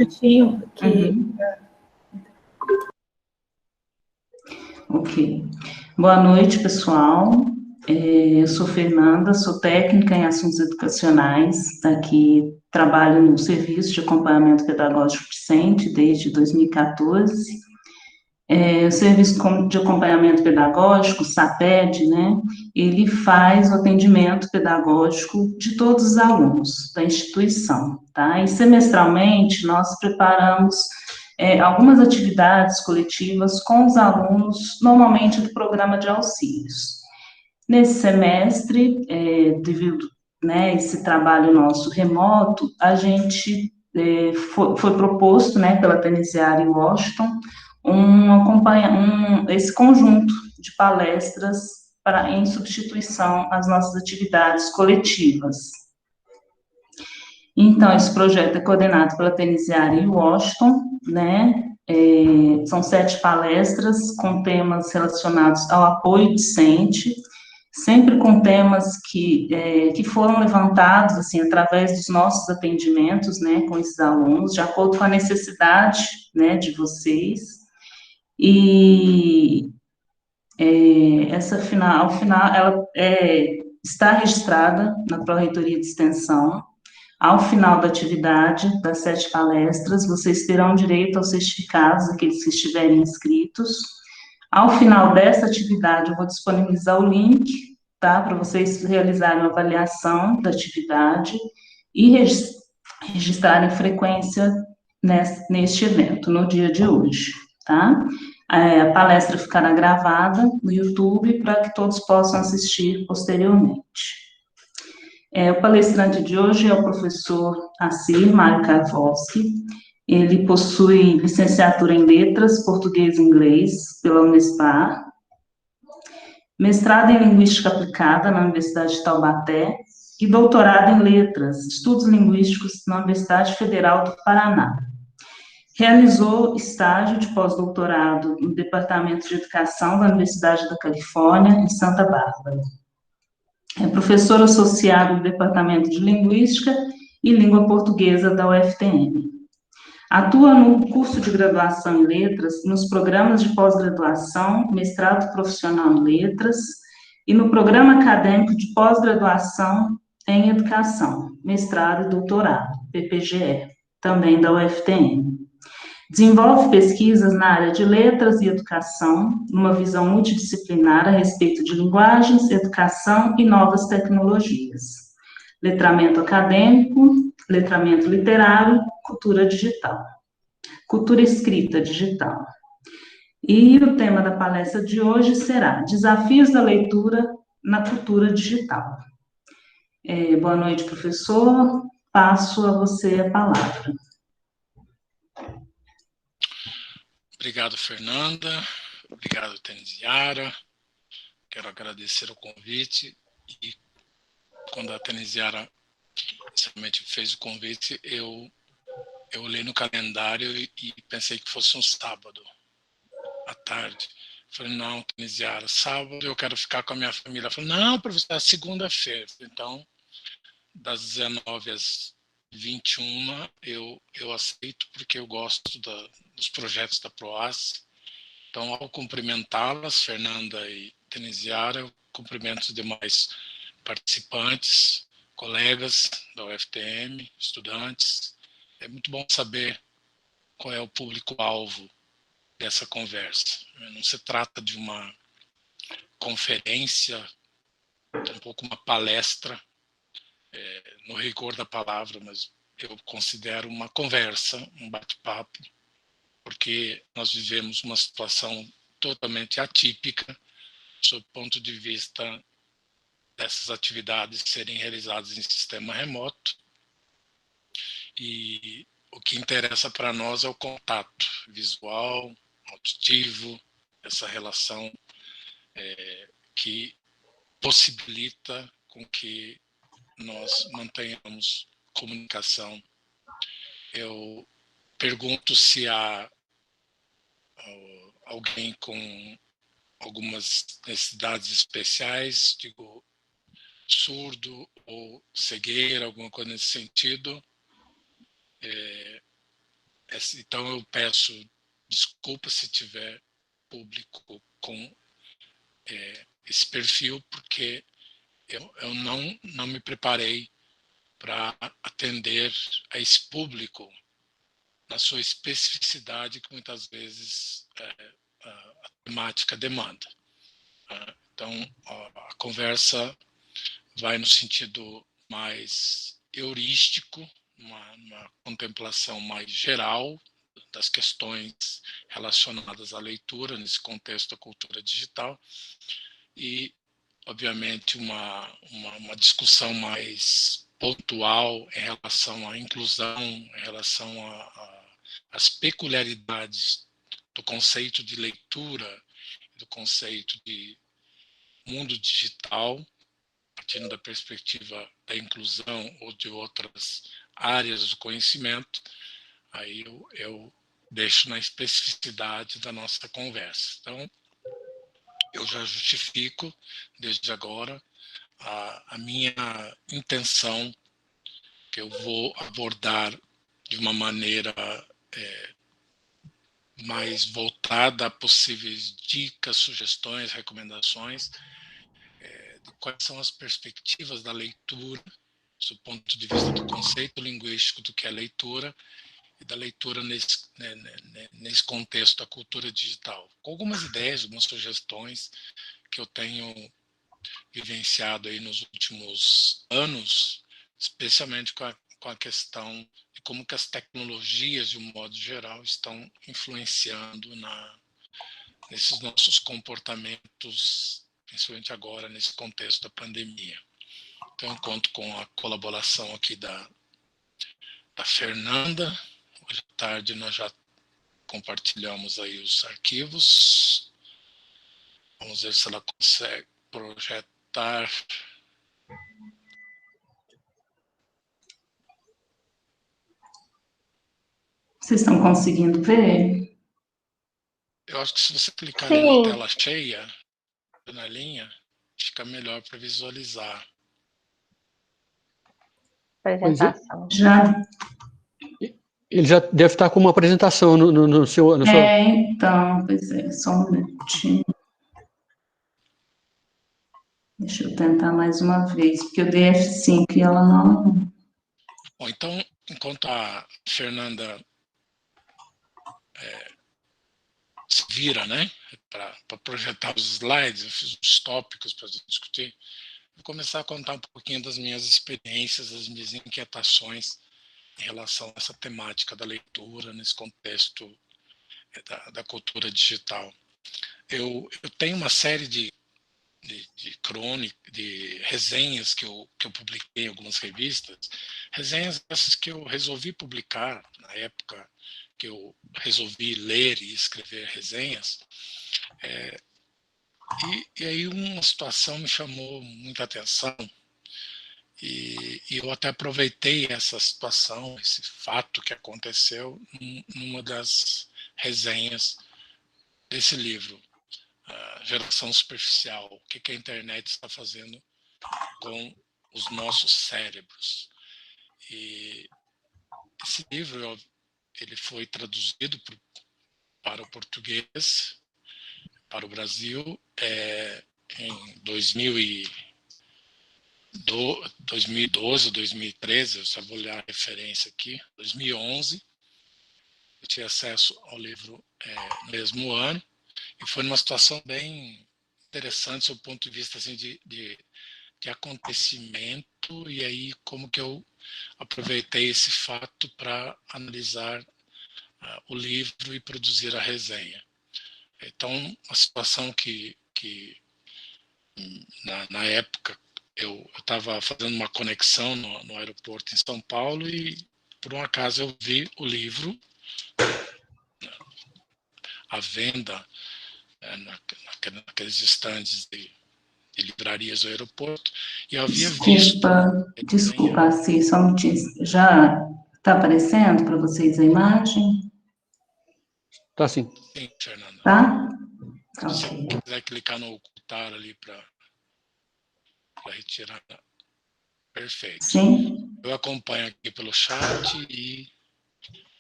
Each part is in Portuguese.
minutinho que... Ok. Boa noite, pessoal. Eu sou Fernanda, sou técnica em assuntos educacionais, aqui trabalho no Serviço de Acompanhamento Pedagógico Discente desde 2014. O Serviço de Acompanhamento Pedagógico, SAPED, né, ele faz o atendimento pedagógico de todos os alunos da instituição, tá? E semestralmente nós preparamos algumas atividades coletivas com os alunos, normalmente do programa de auxílios. Nesse semestre, devido, né, esse trabalho nosso remoto, a gente foi proposto, né, pela Tenesiara Washington, esse conjunto de palestras em substituição às nossas atividades coletivas. Então, esse projeto é coordenado pela Tenesiara Washington, né? São 7 palestras com temas relacionados ao apoio discente, sempre com temas que foram levantados, assim, através dos nossos atendimentos, né, com esses alunos, de acordo com a necessidade, né, de vocês. E ao final, ela está registrada na Pró-Reitoria de Extensão. Ao final da atividade, das 7 palestras, vocês terão direito aos certificados, aqueles que estiverem inscritos. Ao final dessa atividade, eu vou disponibilizar o link, tá, para vocês realizarem uma avaliação da atividade e registrarem frequência neste evento, no dia de hoje, tá? A palestra ficará gravada no YouTube para que todos possam assistir posteriormente. O palestrante de hoje é o professor Assir Mário Karvolski. Ele possui licenciatura em Letras, Português e Inglês pela Unespar, mestrado em Linguística Aplicada na Universidade de Taubaté e doutorado em Letras, Estudos Linguísticos na Universidade Federal do Paraná. Realizou estágio de pós-doutorado no Departamento de Educação da Universidade da Califórnia, em Santa Bárbara. É professor associado do Departamento de Linguística e Língua Portuguesa da UFTM. Atua no curso de graduação em Letras, nos programas de pós-graduação, mestrado profissional em Letras, e no programa acadêmico de pós-graduação em Educação, mestrado e doutorado, PPGE, também da UFTM. Desenvolve pesquisas na área de letras e educação, numa visão multidisciplinar a respeito de linguagens, educação e novas tecnologias. Letramento acadêmico, letramento literário, cultura digital. Cultura escrita digital. E o tema da palestra de hoje será Desafios da leitura na cultura digital. Boa noite, professor. Passo a você a palavra. Obrigado, Fernanda. Obrigado, Tenesiara. Quero agradecer o convite. E quando a Tenesiara inicialmente fez o convite, eu olhei no calendário e pensei que fosse um sábado à tarde. Falei, não, Tenesiara, sábado eu quero ficar com a minha família. Ela falou, não, professor, é segunda-feira. Então, das 19 às 21, eu aceito, porque eu gosto dos projetos da PROAS. Então, ao cumprimentá-las, Fernanda e Tenesiara, eu cumprimento os demais participantes, colegas da UFTM, estudantes. É muito bom saber qual é o público-alvo dessa conversa. Não se trata de uma conferência, tampouco uma palestra, no rigor da palavra, mas eu considero uma conversa, um bate-papo, porque nós vivemos uma situação totalmente atípica, sob o ponto de vista dessas atividades serem realizadas em sistema remoto, e o que interessa para nós é o contato visual, auditivo, essa relação que possibilita com que nós mantenhamos comunicação. Eu pergunto se há alguém com algumas necessidades especiais, digo, surdo ou cegueira, alguma coisa nesse sentido. Então, eu peço desculpa se tiver público com esse perfil, porque eu não me preparei para atender a esse público na sua especificidade que muitas vezes a temática demanda. Então, a conversa vai no sentido mais heurístico, uma contemplação mais geral das questões relacionadas à leitura nesse contexto da cultura digital e, obviamente, uma discussão mais pontual em relação à inclusão, em relação às peculiaridades do conceito de leitura, do conceito de mundo digital, partindo da perspectiva da inclusão ou de outras áreas do conhecimento, aí eu deixo na especificidade da nossa conversa. Então, eu já justifico, desde agora, a minha intenção, que eu vou abordar de uma maneira mais voltada a possíveis dicas, sugestões, recomendações, de quais são as perspectivas da leitura, do ponto de vista do conceito linguístico do que é leitura, e da leitura nesse contexto da cultura digital. Com algumas ideias, algumas sugestões que eu tenho vivenciado aí nos últimos anos, especialmente com a questão de como que as tecnologias, de um modo geral, estão influenciando nesses nossos comportamentos, principalmente agora, nesse contexto da pandemia. Então, eu conto com a colaboração aqui da Fernanda. Hoje à tarde nós já compartilhamos aí os arquivos. Vamos ver se ela consegue projetar. Vocês estão conseguindo ver? Eu acho que se você clicar ali na tela cheia, na linha, fica melhor para visualizar. Apresentação. Já. Ele já deve estar com uma apresentação no seu... Então, pois é, só um minutinho. Deixa eu tentar mais uma vez, porque eu dei F5 e ela não... Bom, então, enquanto a Fernanda se vira, né, para projetar os slides, eu fiz os tópicos para discutir, vou começar a contar um pouquinho das minhas experiências, das minhas inquietações em relação a essa temática da leitura nesse contexto da cultura digital. Eu tenho uma série de resenhas que eu publiquei em algumas revistas, resenhas essas que eu resolvi publicar na época que eu resolvi ler e escrever resenhas, e aí uma situação me chamou muita atenção, e eu até aproveitei essa situação, esse fato que aconteceu numa das resenhas desse livro, Geração Superficial, o que a internet está fazendo com os nossos cérebros. E esse livro ele foi traduzido para o português, para o Brasil, em 2012, 2013, eu só vou olhar a referência aqui, 2011, eu tive acesso ao livro no mesmo ano, e foi numa situação bem interessante do ponto de vista assim, de acontecimento, e aí como que eu aproveitei esse fato para analisar o livro e produzir a resenha. Então, uma situação que na época eu estava fazendo uma conexão no aeroporto em São Paulo e, por um acaso, eu vi o livro à venda naqueles estandes de livrarias do aeroporto, e eu havia visto... Desculpa, Assi, só um minutinho. Já está aparecendo para vocês a imagem? Tá sim. Sim, Fernanda. Tá? Se você quiser clicar no ocultar ali para retirar, perfeito. Sim. Eu acompanho aqui pelo chat e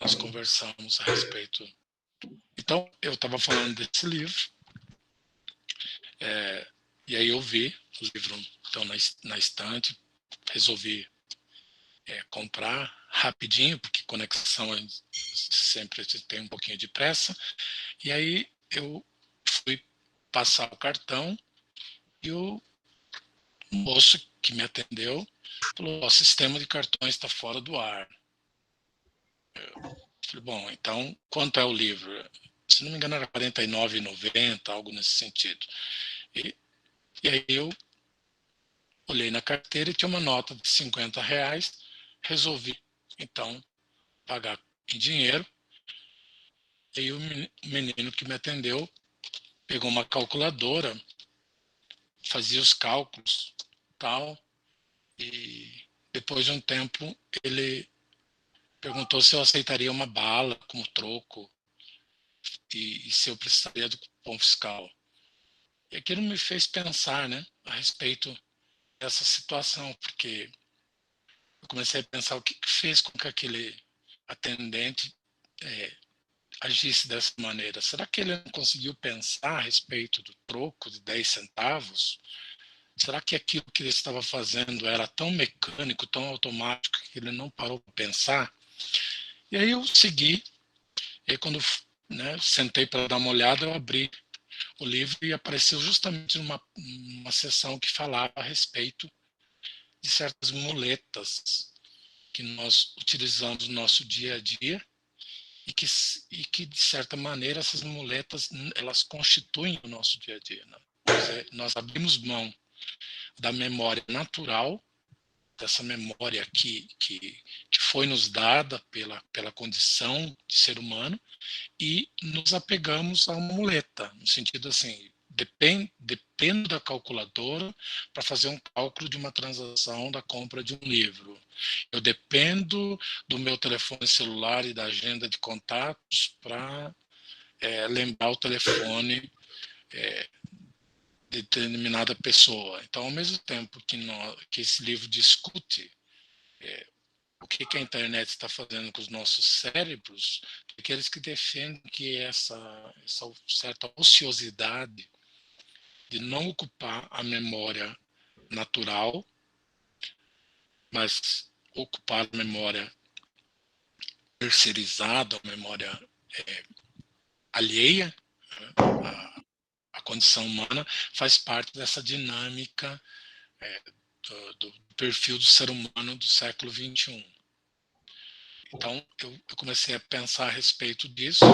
nós conversamos a respeito. Então, eu estava falando desse livro, e aí eu vi o livro então, na estante, resolvi comprar rapidinho, porque conexão sempre tem um pouquinho de pressa, e aí eu fui passar o cartão e o moço que me atendeu falou: o sistema de cartões está fora do ar. Eu falei: bom, então quanto é o livro? Se não me engano era R$ 49,90, algo nesse sentido. E aí eu olhei na carteira e tinha uma nota de R$ 50, resolvi então pagar em dinheiro. E aí o menino que me atendeu pegou uma calculadora, fazia os cálculos, tal, e depois de um tempo ele perguntou se eu aceitaria uma bala como troco e se eu precisaria do cupom fiscal. E aquilo me fez pensar, né, a respeito dessa situação, porque eu comecei a pensar o que fez com que aquele atendente agisse dessa maneira. Será que ele não conseguiu pensar a respeito do troco de 10 centavos? Será que aquilo que ele estava fazendo era tão mecânico, tão automático, que ele não parou para pensar? E aí eu segui, e aí quando sentei para dar uma olhada, eu abri o livro e apareceu justamente uma seção que falava a respeito de certas muletas que nós utilizamos no nosso dia a dia e que de certa maneira, essas muletas elas constituem o nosso dia a dia. Né? Nós abrimos mão da memória natural, dessa memória que foi nos dada pela condição de ser humano, e nos apegamos a uma muleta, no sentido assim, dependo da calculadora para fazer um cálculo de uma transação da compra de um livro. Eu dependo do meu telefone celular e da agenda de contatos para lembrar o telefone de determinada pessoa. Então, ao mesmo tempo que esse livro discute o que a internet está fazendo com os nossos cérebros, aqueles que defendem que essa certa ociosidade de não ocupar a memória natural, mas ocupar a memória terceirizada, a memória alheia, à condição humana, faz parte dessa dinâmica do perfil do ser humano do século XXI. Então, eu comecei a pensar a respeito disso,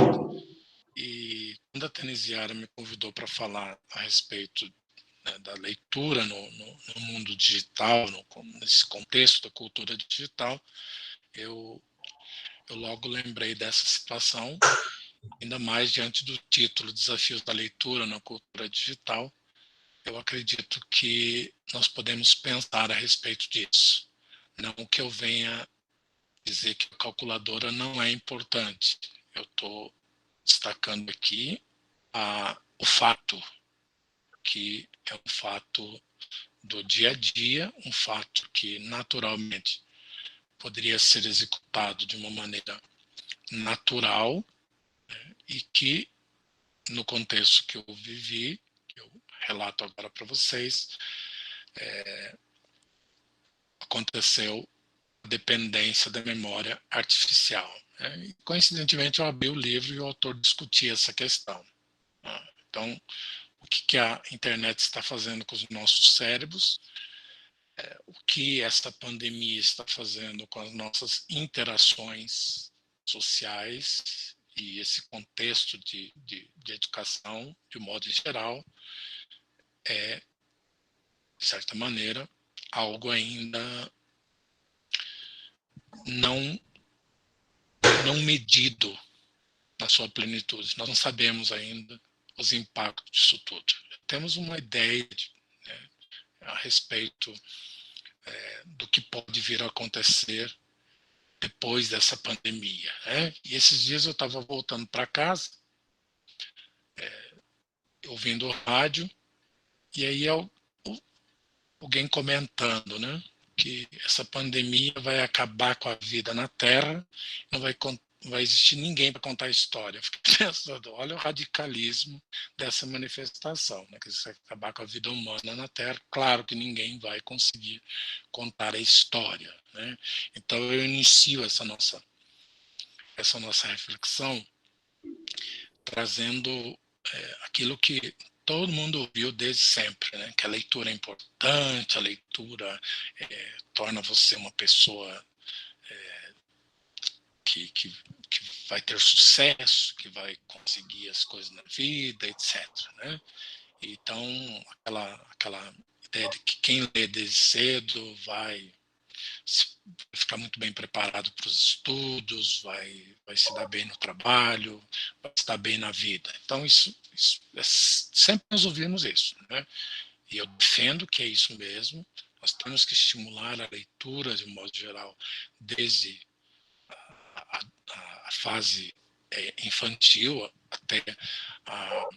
e quando a Tenesiara me convidou para falar a respeito da leitura no mundo digital, nesse contexto da cultura digital, eu logo lembrei dessa situação, ainda mais diante do título Desafios da Leitura na Cultura Digital. Eu acredito que nós podemos pensar a respeito disso. Não que eu venha dizer que a calculadora não é importante. Eu estou destacando aqui o fato, que é um fato do dia a dia, um fato que naturalmente poderia ser executado de uma maneira natural, né, e que, no contexto que eu vivi, que eu relato agora para vocês, aconteceu a dependência da memória artificial. Né? E, coincidentemente, eu abri o livro e o autor discutia essa questão. Né? Então, o que a internet está fazendo com os nossos cérebros, o que essa pandemia está fazendo com as nossas interações sociais e esse contexto de educação, de modo geral, é, de certa maneira, algo ainda não medido na sua plenitude. Nós não sabemos ainda os impactos disso tudo. Temos uma ideia a respeito do que pode vir a acontecer depois dessa pandemia. Né? E esses dias eu estava voltando para casa, ouvindo o rádio, e aí alguém comentando, né, que essa pandemia vai acabar com a vida na Terra, não vai não vai existir ninguém para contar a história. Eu fiquei pensando, olha o radicalismo dessa manifestação, né? Que isso vai acabar com a vida humana na Terra. Claro que ninguém vai conseguir contar a história, né? Então eu inicio essa nossa reflexão trazendo aquilo que todo mundo ouviu desde sempre, né? Que a leitura é importante, a leitura torna você uma pessoa que vai ter sucesso, que vai conseguir as coisas na vida, etc. Né? Então, aquela ideia de que quem lê desde cedo vai ficar muito bem preparado para os estudos, vai se dar bem no trabalho, vai se dar bem na vida. Então, sempre nós ouvimos isso. Né? E eu defendo que é isso mesmo. Nós temos que estimular a leitura, de um modo geral, desde a fase infantil até o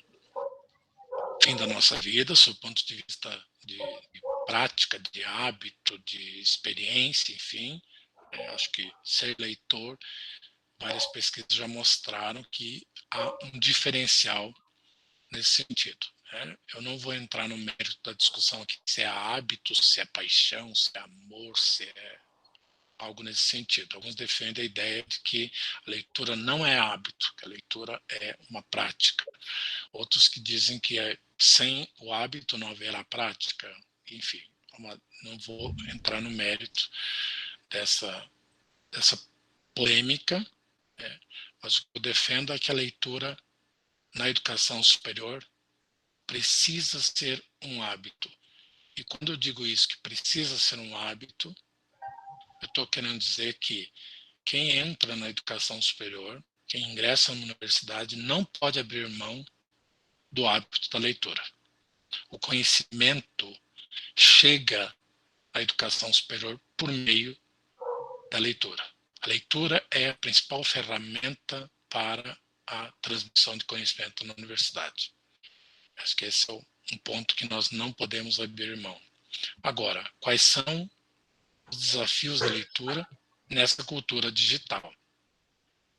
fim da nossa vida, sob o ponto de vista de prática, de hábito, de experiência, enfim. Acho que ser leitor, várias pesquisas já mostraram que há um diferencial nesse sentido. Eu não vou entrar no mérito da discussão aqui se é hábito, se é paixão, se é amor, se é algo nesse sentido. Alguns defendem a ideia de que a leitura não é hábito, que a leitura é uma prática. Outros que dizem que sem o hábito não haverá prática. Enfim, não vou entrar no mérito dessa polêmica, mas o que eu defendo é que a leitura na educação superior precisa ser um hábito. E quando eu digo isso, que precisa ser um hábito, eu estou querendo dizer que quem entra na educação superior, quem ingressa na universidade, não pode abrir mão do hábito da leitura. O conhecimento chega à educação superior por meio da leitura. A leitura é a principal ferramenta para a transmissão de conhecimento na universidade. Acho que esse é um ponto que nós não podemos abrir mão. Agora, quais são os desafios da leitura nessa cultura digital?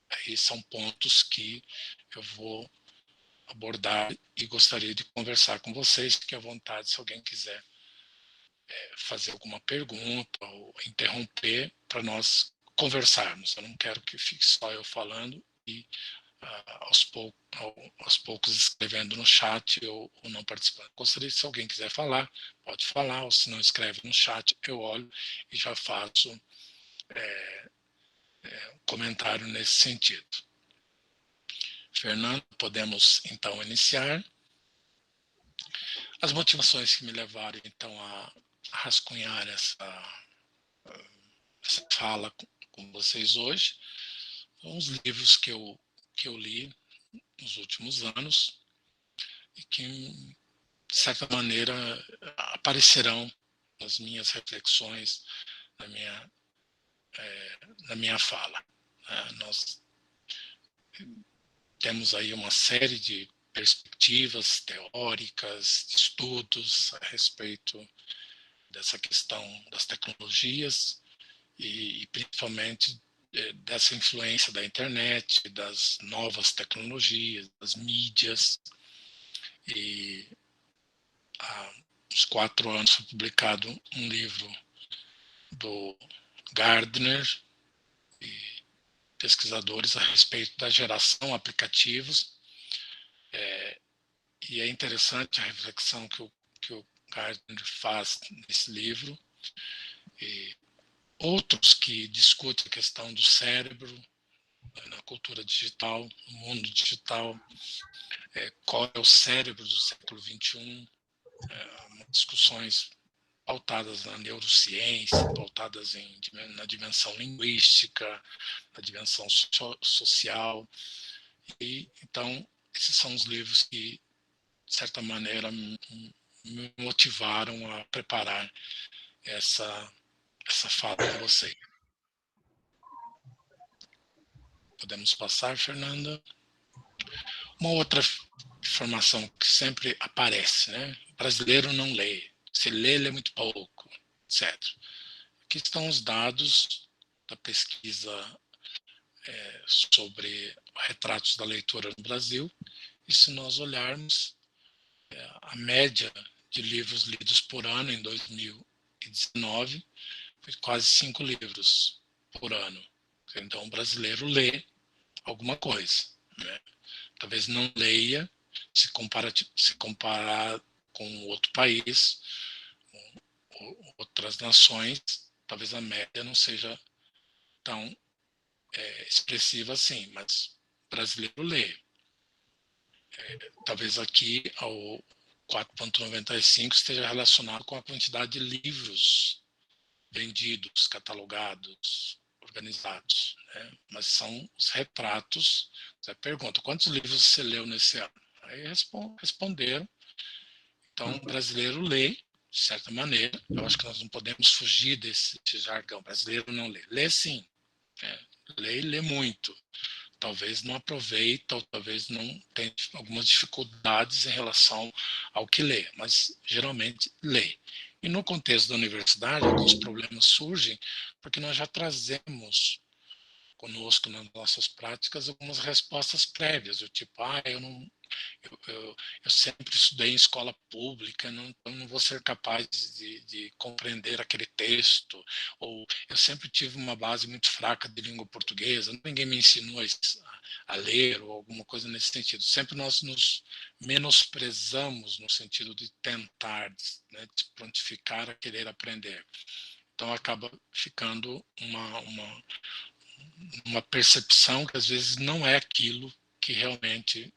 Aí são pontos que eu vou abordar e gostaria de conversar com vocês. Fique à vontade se alguém quiser fazer alguma pergunta ou interromper para nós conversarmos. Eu não quero que fique só eu falando e aos poucos escrevendo no chat ou não participando. Gostaria, se alguém quiser falar, pode falar, ou se não escreve no chat, eu olho e já faço um comentário nesse sentido. Fernando, podemos então iniciar. As motivações que me levaram então a rascunhar essa fala com vocês hoje são os livros que eu li nos últimos anos e que, de certa maneira, aparecerão nas minhas reflexões, na minha fala. Nós temos aí uma série de perspectivas teóricas, estudos a respeito dessa questão das tecnologias e principalmente dessa influência da internet, das novas tecnologias, das mídias. E há uns 4 anos foi publicado um livro do Gardner e pesquisadores a respeito da geração aplicativos. E é interessante a reflexão que o Gardner faz nesse livro. E outros que discutem a questão do cérebro na cultura digital, no mundo digital, qual é o cérebro do século XXI, discussões pautadas na neurociência, pautadas na dimensão linguística, na dimensão social. E, então, esses são os livros que, de certa maneira, me motivaram a preparar essa fala com você. Podemos passar, Fernanda? Uma outra informação que sempre aparece, né? O brasileiro não lê. Se lê muito pouco, etc. Aqui estão os dados da pesquisa sobre retratos da leitura no Brasil, e se nós olharmos a média de livros lidos por ano em 2019, foi quase 5 livros por ano. Então, o brasileiro lê alguma coisa, né? Talvez não leia, se comparar com outro país, outras nações, talvez a média não seja tão expressiva assim, mas o brasileiro lê. Talvez aqui ao 4,95 esteja relacionado com a quantidade de livros vendidos, catalogados, organizados, né? Mas são os retratos. Você pergunta, quantos livros você leu nesse ano? Aí responderam. Então, o brasileiro lê, de certa maneira. Eu acho que nós não podemos fugir desse jargão. O brasileiro não lê. Lê sim. Lê e lê muito. Talvez não aproveita, ou talvez não tenha algumas dificuldades em relação ao que lê, mas geralmente lê. E no contexto da universidade, alguns problemas surgem porque nós já trazemos conosco nas nossas práticas algumas respostas prévias, do tipo, eu sempre estudei em escola pública, eu não vou ser capaz de compreender aquele texto, ou eu sempre tive uma base muito fraca de língua portuguesa, ninguém me ensinou a ler, ou alguma coisa nesse sentido. Sempre nós nos menosprezamos no sentido de tentar, né, de prontificar a querer aprender. Então acaba ficando uma percepção que às vezes não é aquilo que realmente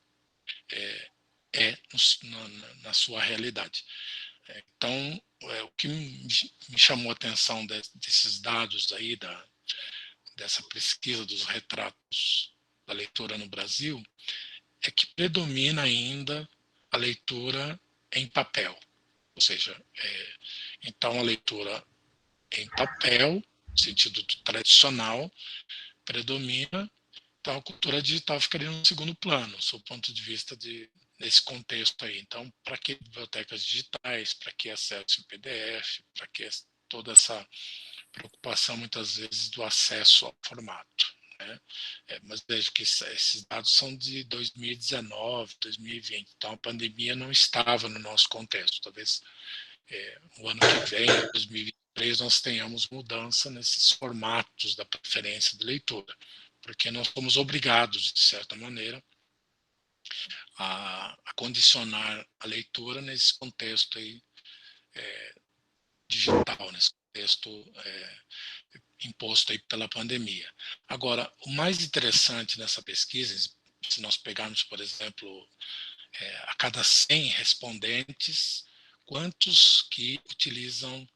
na sua realidade. Então, o que me chamou a atenção desses dados aí, dessa pesquisa dos retratos da leitura no Brasil, é que predomina ainda a leitura em papel. Ou seja, então a leitura em papel, no sentido tradicional, predomina. Então, a cultura digital ficaria no segundo plano, sob o ponto de vista desse contexto aí. Então, para que bibliotecas digitais, para que acesso em PDF, para que toda essa preocupação, muitas vezes, do acesso ao formato, né? Mas veja que esses dados são de 2019, 2020, então a pandemia não estava no nosso contexto. Talvez o ano que vem, 2023, nós tenhamos mudança nesses formatos da preferência de leitura, porque nós somos obrigados, de certa maneira, a condicionar a leitura nesse contexto aí, digital, nesse contexto imposto aí pela pandemia. Agora, o mais interessante nessa pesquisa, se nós pegarmos, por exemplo, a cada 100 respondentes, quantos que utilizam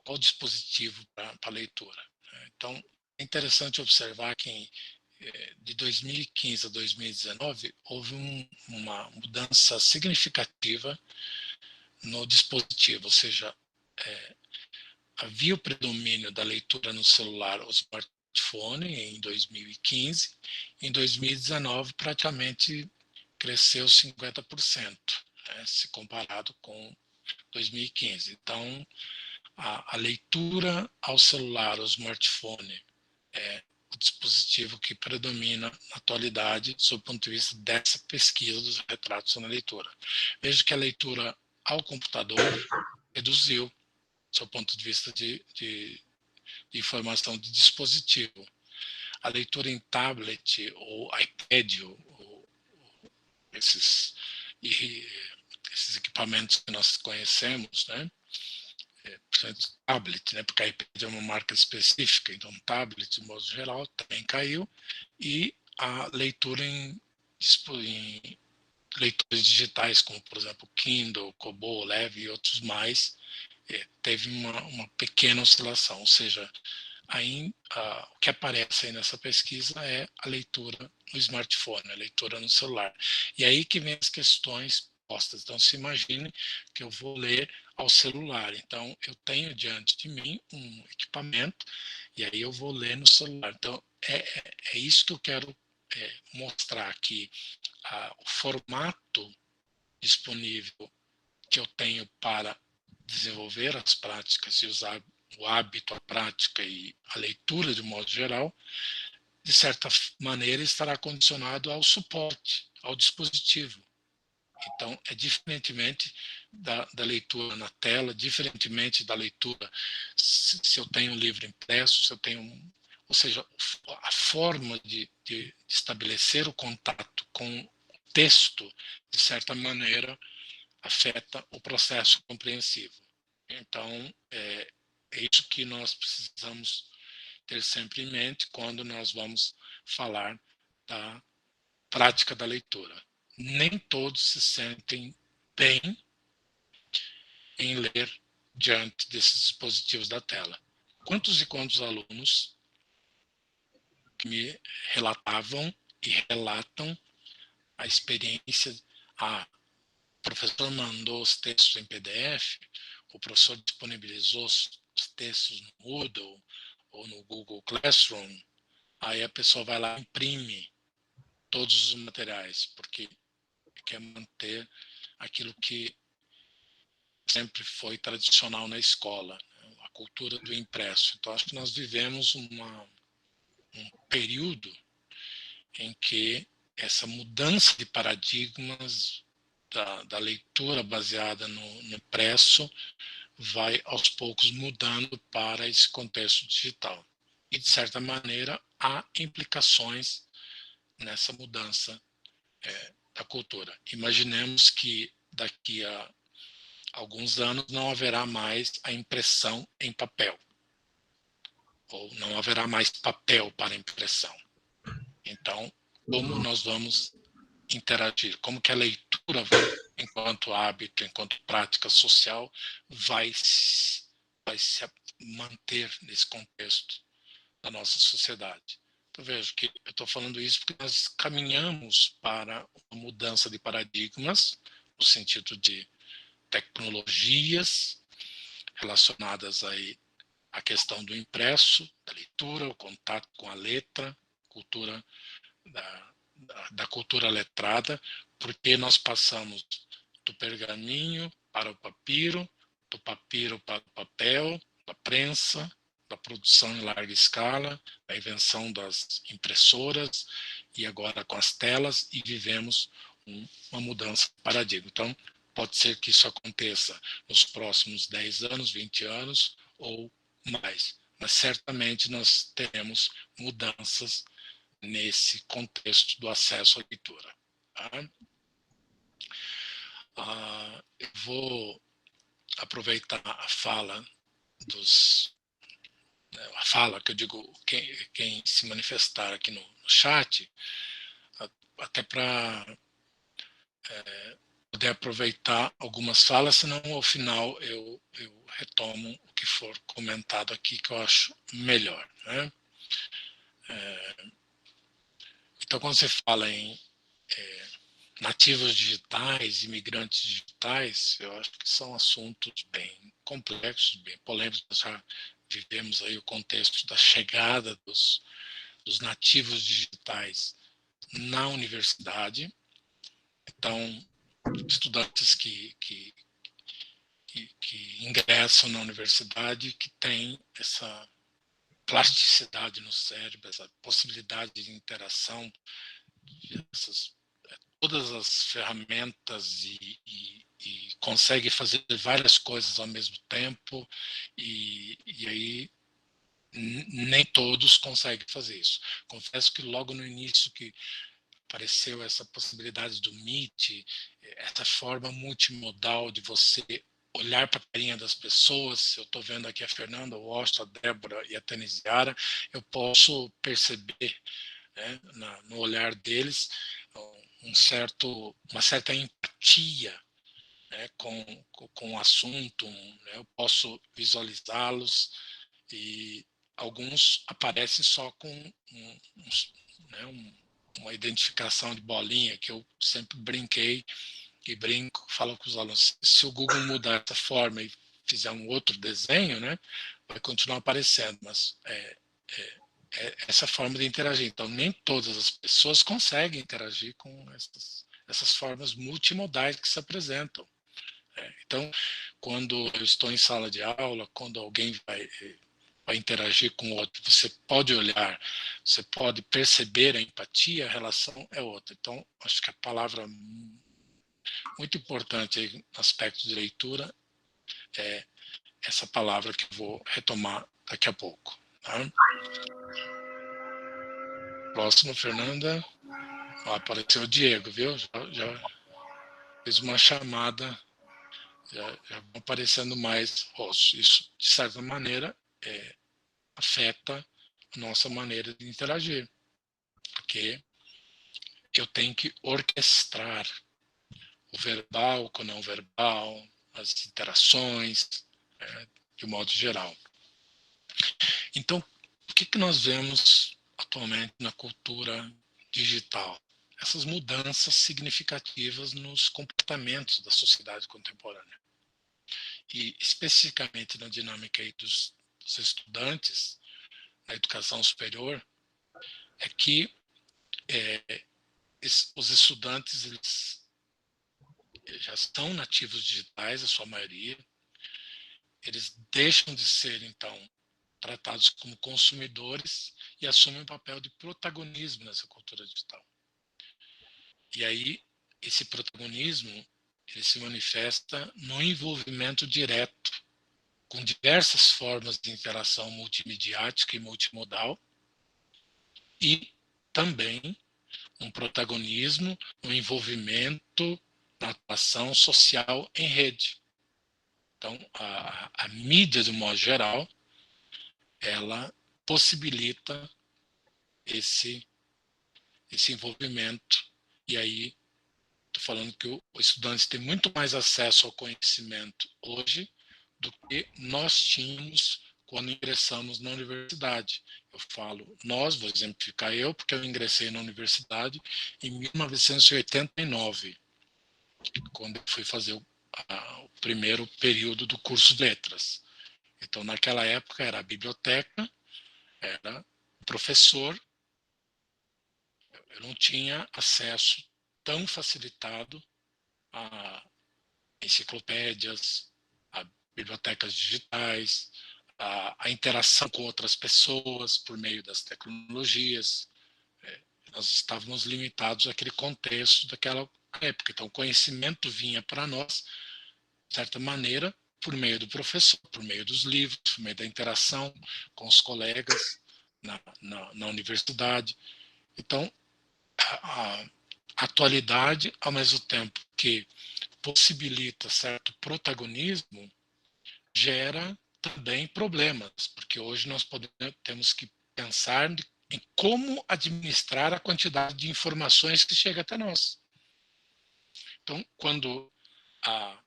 qual dispositivo para leitura. Então, é interessante observar que de 2015 a 2019 houve uma mudança significativa no dispositivo, ou seja, havia o predomínio da leitura no celular ou smartphone em 2015, em 2019 praticamente cresceu 50%, né, se comparado com 2015. Então, a leitura ao celular, ao smartphone, é o dispositivo que predomina na atualidade, sob o ponto de vista dessa pesquisa dos retratos na leitura. Veja que a leitura ao computador reduziu, sob o ponto de vista de informação de dispositivo. A leitura em tablet ou iPad, ou esses equipamentos que nós conhecemos, né? Tablet, né, porque a iPad é uma marca específica, então tablet, de modo geral, também caiu, e a leitura em leitores digitais, como, por exemplo, Kindle, Kobo, Leve e outros mais, teve uma pequena oscilação, ou seja, o que aparece aí nessa pesquisa é a leitura no smartphone, a leitura no celular. E aí que vem as questões postas. Então, se imagine que eu vou ler ao celular. Então, eu tenho diante de mim um equipamento e aí eu vou ler no celular. Então, é isso que eu quero mostrar aqui. O formato disponível que eu tenho para desenvolver as práticas e usar o hábito, a prática e a leitura de modo geral de certa maneira, estará condicionado ao suporte, ao dispositivo. Então, é diferentemente da leitura na tela, diferentemente da leitura se eu tenho um livro impresso, se eu tenho ou seja, a forma de estabelecer o contato com o texto, de certa maneira, afeta o processo compreensivo. Então, é isso que nós precisamos ter sempre em mente quando nós vamos falar da prática da leitura. Nem todos se sentem bem em ler diante desses dispositivos da tela. Quantos e quantos alunos me relatavam e relatam a experiência, o professor mandou os textos em PDF, o professor disponibilizou os textos no Moodle ou no Google Classroom, aí a pessoa vai lá e imprime todos os materiais, porque quer manter aquilo que sempre foi tradicional na escola, a cultura do impresso. Então, acho que nós vivemos um período em que essa mudança de paradigmas da leitura baseada no impresso vai aos poucos mudando para esse contexto digital. E, de certa maneira, há implicações nessa mudança da cultura. Imaginemos que daqui a alguns anos não haverá mais a impressão em papel, ou não haverá mais papel para impressão. Então, como nós vamos interagir? Como que a leitura, enquanto hábito, enquanto prática social, vai se manter nesse contexto da nossa sociedade? Eu vejo que eu estou falando isso porque nós caminhamos para uma mudança de paradigmas, no sentido de tecnologias relacionadas aí à questão do impresso, da leitura, o contato com a letra, cultura da cultura letrada, porque nós passamos do pergaminho para o papiro, do papiro para o papel, da prensa, da produção em larga escala, da invenção das impressoras e agora com as telas, e vivemos uma mudança de paradigma. Então, pode ser que isso aconteça nos próximos 10 anos, 20 anos ou mais, mas certamente nós teremos mudanças nesse contexto do acesso à leitura. Tá? Eu vou aproveitar a fala a fala que eu digo, quem se manifestar aqui no chat, até para poder aproveitar algumas falas, senão ao final eu retomo o que for comentado aqui, que eu acho melhor. Né? Então, quando você fala em nativos digitais, imigrantes digitais, eu acho que são assuntos bem complexos, bem polêmicos. Nós já vivemos aí o contexto da chegada dos nativos digitais na universidade. Então, estudantes que ingressam na universidade, que têm essa plasticidade no cérebro, essa possibilidade de interação, todas as ferramentas e consegue fazer várias coisas ao mesmo tempo, e aí nem todos conseguem fazer isso. Confesso que logo no início que apareceu essa possibilidade do Meet, essa forma multimodal de você olhar para a carinha das pessoas, eu estou vendo aqui a Fernanda, o Washington, a Débora e a Tenisiara, eu posso perceber, né, no olhar deles uma certa empatia, né, com o assunto, né, eu posso visualizá-los, e alguns aparecem só com uma identificação de bolinha, que eu sempre brinquei e brinco, falo com os alunos, se o Google mudar essa forma e fizer um outro desenho, né, vai continuar aparecendo, mas essa forma de interagir. Então, nem todas as pessoas conseguem interagir com essas formas multimodais que se apresentam. Então, quando eu estou em sala de aula, quando alguém vai para interagir com o outro, você pode olhar, você pode perceber a empatia, a relação é outra. Então, acho que a palavra muito importante aí, no aspecto de leitura é essa palavra que eu vou retomar daqui a pouco. Tá? Próximo, Fernanda. Apareceu o Diego, viu? Já fez uma chamada, já vão aparecendo mais rostos. Isso, de certa maneira, afeta a nossa maneira de interagir, porque eu tenho que orquestrar o verbal com o não verbal, as interações, de modo geral. Então, o que nós vemos atualmente na cultura digital? Essas mudanças significativas nos comportamentos da sociedade contemporânea. E, especificamente na dinâmica aí dos estudantes na educação superior, é que os estudantes eles já estão nativos digitais, a sua maioria, eles deixam de ser, então, tratados como consumidores e assumem um papel de protagonismo nessa cultura digital. E aí, esse protagonismo, ele se manifesta no envolvimento direto com diversas formas de interação multimediática e multimodal e também um protagonismo no envolvimento na atuação social em rede. Então, a mídia, de um modo geral, ela possibilita esse envolvimento. E aí, estou falando que o estudante tem muito mais acesso ao conhecimento hoje do que nós tínhamos quando ingressamos na universidade. Eu falo nós, vou exemplificar eu, porque eu ingressei na universidade em 1989, quando eu fui fazer o primeiro período do curso de letras. Então, naquela época, era a biblioteca, era professor, eu não tinha acesso tão facilitado a enciclopédias, a bibliotecas digitais, a interação com outras pessoas por meio das tecnologias. Nós estávamos limitados àquele contexto daquela época. Então, o conhecimento vinha para nós, de certa maneira, por meio do professor, por meio dos livros, por meio da interação com os colegas na universidade. Então, a atualidade, ao mesmo tempo que possibilita certo protagonismo, gera também problemas, porque hoje nós temos que pensar em como administrar a quantidade de informações que chega até nós. Então, quando há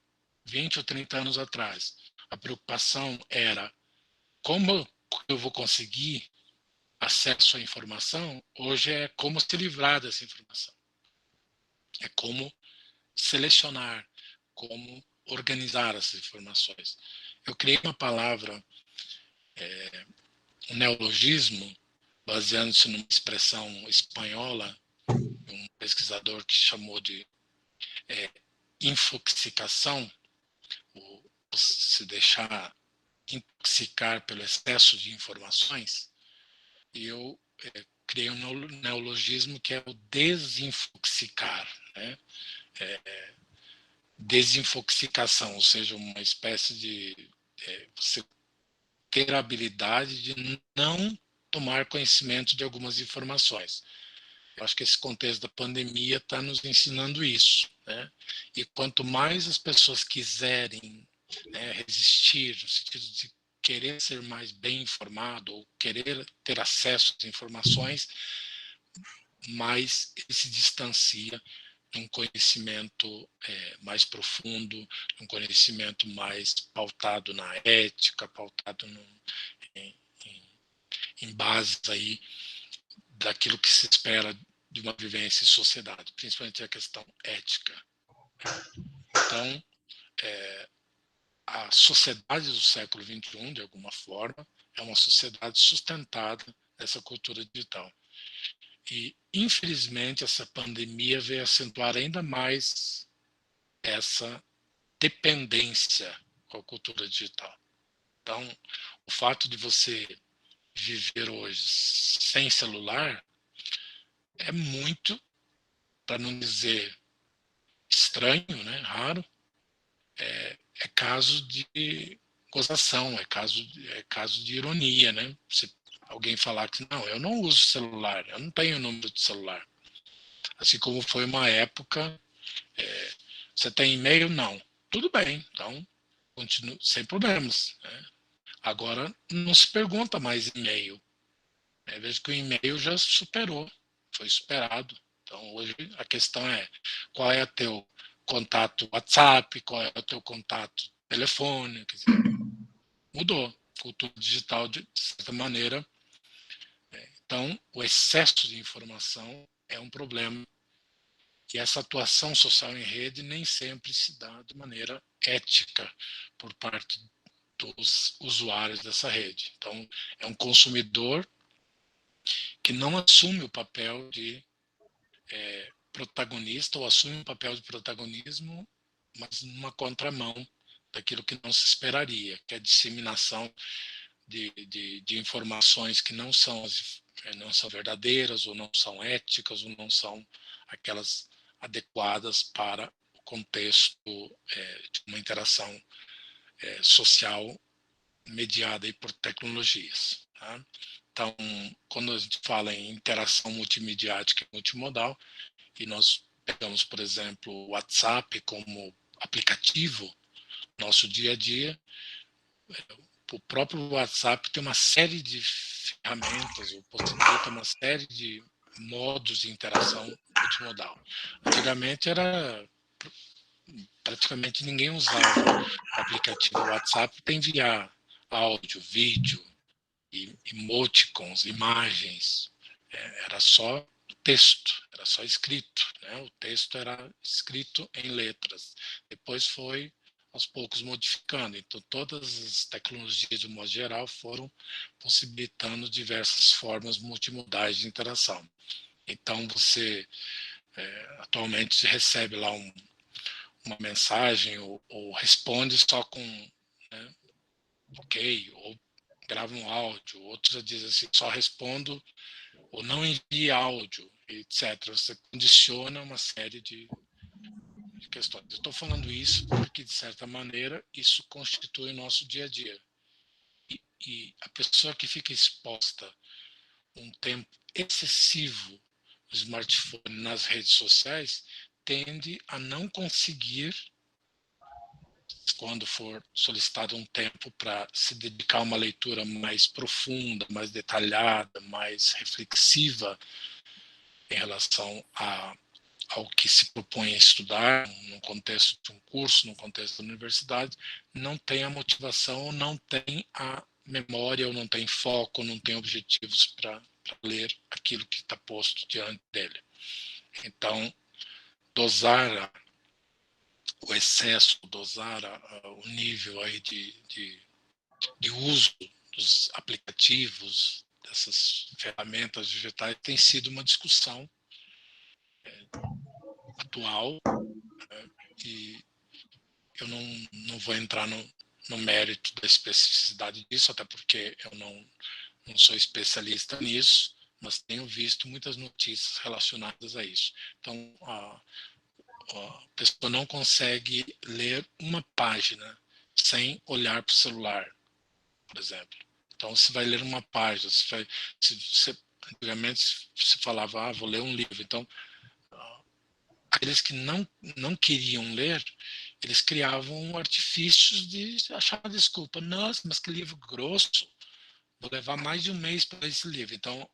20 ou 30 anos atrás, a preocupação era como eu vou conseguir acesso à informação, hoje é como se livrar dessa informação. É como selecionar, como organizar essas informações. Eu criei uma palavra, um neologismo, baseando-se numa expressão espanhola, um pesquisador que chamou de infoxicação, ou se deixar intoxicar pelo excesso de informações, e eu criei um neologismo que é o desinfoxicar, né? Desinfoxicação, ou seja, uma espécie de você ter a habilidade de não tomar conhecimento de algumas informações. Eu acho que esse contexto da pandemia está nos ensinando isso, né? E quanto mais as pessoas quiserem, né, resistir, no sentido de querer ser mais bem informado ou querer ter acesso às informações, mais ele se distancia de um conhecimento mais profundo, um conhecimento mais pautado na ética, pautado em bases aí daquilo que se espera de uma vivência em sociedade, principalmente a questão ética. Então, a sociedade do século XXI, de alguma forma, é uma sociedade sustentada nessa cultura digital. E, infelizmente, essa pandemia veio acentuar ainda mais essa dependência com a cultura digital. Então, o fato de você viver hoje sem celular é muito, para não dizer estranho, né, raro, é caso de gozação, é caso de ironia, né? Se alguém falar que não, eu não uso celular, eu não tenho número de celular. Assim como foi uma época, você tem e-mail? Não. Tudo bem, então continue sem problemas. Né? Agora não se pergunta mais e-mail. Veja que o e-mail já superou, foi superado. Então hoje a questão é qual é o teu contato WhatsApp, qual é o teu contato telefone, quer dizer, mudou. Cultura digital, de certa maneira. Então, o excesso de informação é um problema. E essa atuação social em rede nem sempre se dá de maneira ética por parte dos usuários dessa rede. Então, é um consumidor que não assume o papel de protagonista ou assume um papel de protagonismo, mas numa contramão daquilo que não se esperaria, que é a disseminação de informações que não são verdadeiras, ou não são éticas, ou não são aquelas adequadas para o contexto de uma interação social mediada aí por tecnologias. Tá? Então, quando a gente fala em interação multimediática e multimodal, e nós pegamos, por exemplo, o WhatsApp como aplicativo no nosso dia a dia, o próprio WhatsApp tem uma série de ferramentas, ou possibilita uma série de modos de interação multimodal. Antigamente era praticamente ninguém usava o aplicativo WhatsApp para enviar áudio, vídeo, emoticons, imagens. Era só texto, era só escrito. Né? O texto era escrito em letras. Depois foi aos poucos modificando. Então, todas as tecnologias, de um modo geral, foram possibilitando diversas formas multimodais de interação. Então, você atualmente recebe lá uma mensagem ou responde só com né, ok, ou grava um áudio, outros dizem assim, só respondo ou não envie áudio, etc. Você condiciona uma série de questões. Eu estou falando isso porque, de certa maneira, isso constitui o nosso dia a dia. E a pessoa que fica exposta um tempo excessivo no smartphone, nas redes sociais, tende a não conseguir, quando for solicitado um tempo para se dedicar a uma leitura mais profunda, mais detalhada, mais reflexiva em relação ao que se propõe a estudar, no contexto de um curso, no contexto da universidade, não tem a motivação, não tem a memória, ou não tem foco, ou não tem objetivos para ler aquilo que está posto diante dele. Então, dosar o excesso, dosar o nível aí de uso dos aplicativos, dessas ferramentas digitais, tem sido uma discussão atual, e eu não vou entrar no mérito da especificidade disso, até porque eu não sou especialista nisso, mas tenho visto muitas notícias relacionadas a isso. Então, a pessoa não consegue ler uma página sem olhar para o celular, por exemplo. Então, se vai ler uma página, antigamente se falava, vou ler um livro. Então, aqueles que não queriam ler, eles criavam artifícios de achar desculpa. Nossa, mas que livro grosso, vou levar mais de um mês para esse livro. Então,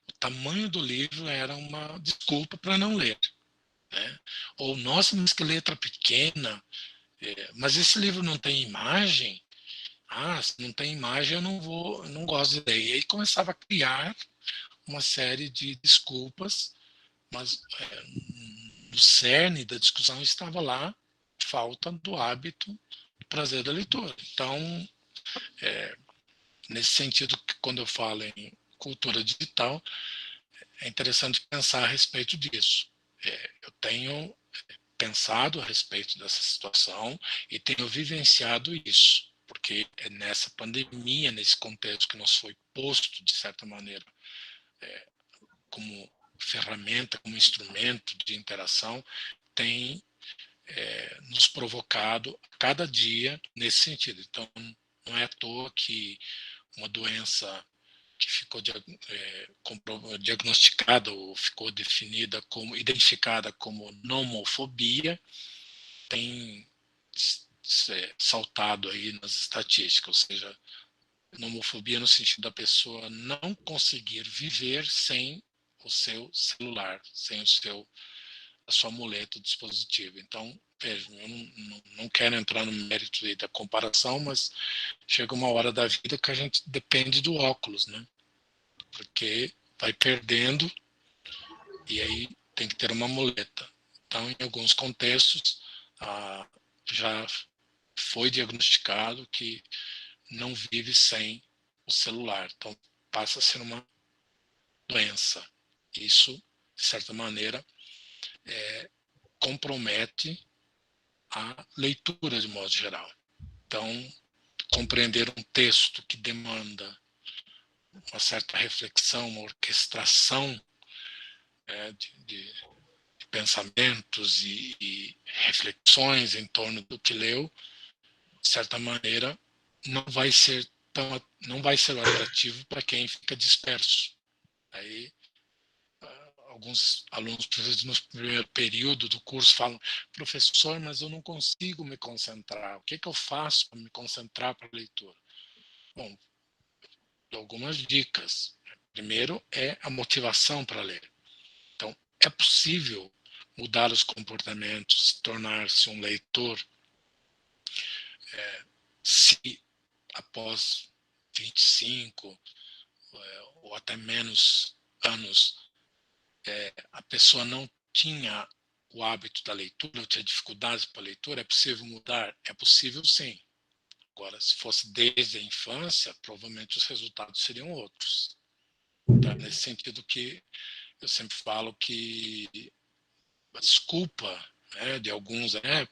o tamanho do livro era uma desculpa para não ler. Né? Ou, nossa, mas que letra pequena, mas esse livro não tem imagem? Se não tem imagem, eu não gosto de ler. E aí começava a criar uma série de desculpas, mas no cerne da discussão estava lá falta do hábito, do prazer da leitura. Então, nesse sentido, quando eu falo em cultura digital, é interessante pensar a respeito disso. Eu tenho pensado a respeito dessa situação e tenho vivenciado isso, porque é nessa pandemia, nesse contexto que nos foi posto, de certa maneira, como ferramenta, como instrumento de interação, tem nos provocado a cada dia nesse sentido. Então, não é à toa que uma doença que ficou diagnosticada ou ficou definida como, identificada como nomofobia, tem saltado aí nas estatísticas, ou seja, nomofobia no sentido da pessoa não conseguir viver sem o seu celular, sem a sua muleta, o dispositivo. Então, veja, eu não quero entrar no mérito aí da comparação, mas chega uma hora da vida que a gente depende do óculos, né? Porque vai perdendo e aí tem que ter uma muleta. Então, em alguns contextos, já foi diagnosticado que não vive sem o celular. Então, passa a ser uma doença. Isso, de certa maneira, compromete a leitura de modo geral. Então, compreender um texto que demanda uma certa reflexão, uma orquestração de pensamentos e reflexões em torno do que leu, de certa maneira, não vai ser atrativo para quem fica disperso. Aí, alguns alunos, no primeiro período do curso, falam: professor, mas eu não consigo me concentrar. O que eu faço para me concentrar para a leitura? Bom, algumas dicas. Primeiro é a motivação para ler. Então, é possível mudar os comportamentos, tornar-se um leitor, se após 25 ou até menos anos a pessoa não tinha o hábito da leitura, ou tinha dificuldades para a leitura. É possível mudar? É possível, sim. Agora, se fosse desde a infância, provavelmente os resultados seriam outros. Então, nesse sentido que eu sempre falo que a desculpa, né, de alguns é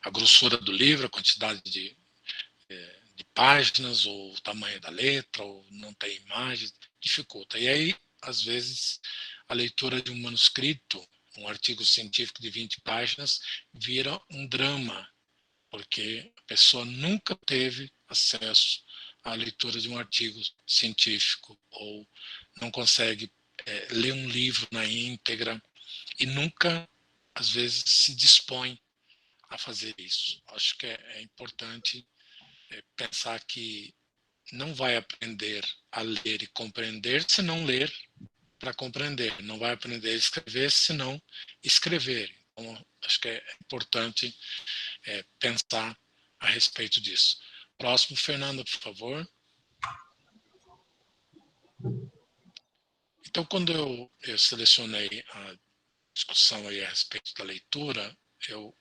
a grossura do livro, a quantidade de páginas, ou o tamanho da letra, ou não tem imagens, dificulta. E aí, às vezes, a leitura de um manuscrito, um artigo científico de 20 páginas, vira um drama, porque a pessoa nunca teve acesso à leitura de um artigo científico, ou não consegue ler um livro na íntegra, e nunca, às vezes, se dispõe a fazer isso. Acho que é importante pensar que não vai aprender a ler e compreender se não ler para compreender. Não vai aprender a escrever se não escrever. Então, acho que é importante pensar a respeito disso. Próximo, Fernanda, por favor. Então, quando eu selecionei a discussão aí a respeito da leitura, eu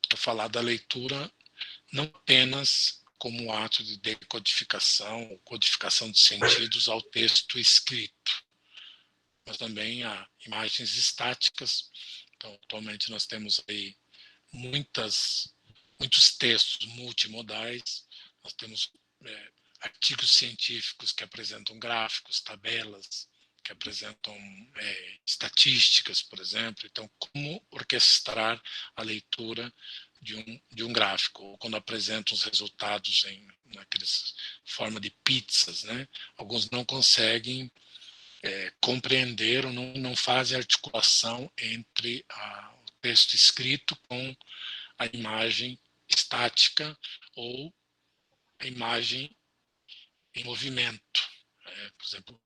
vou falar da leitura não apenas como ato de decodificação ou codificação de sentidos ao texto escrito, mas também a imagens estáticas. Então, atualmente nós temos aí muitos textos multimodais, nós temos artigos científicos que apresentam gráficos, tabelas, que apresentam estatísticas, por exemplo. Então, como orquestrar a leitura de um gráfico, ou quando apresentam os resultados naqueles forma de pizzas, né? Alguns não conseguem compreender, ou não fazem articulação entre o texto escrito com a imagem estática ou a imagem em movimento. Por exemplo,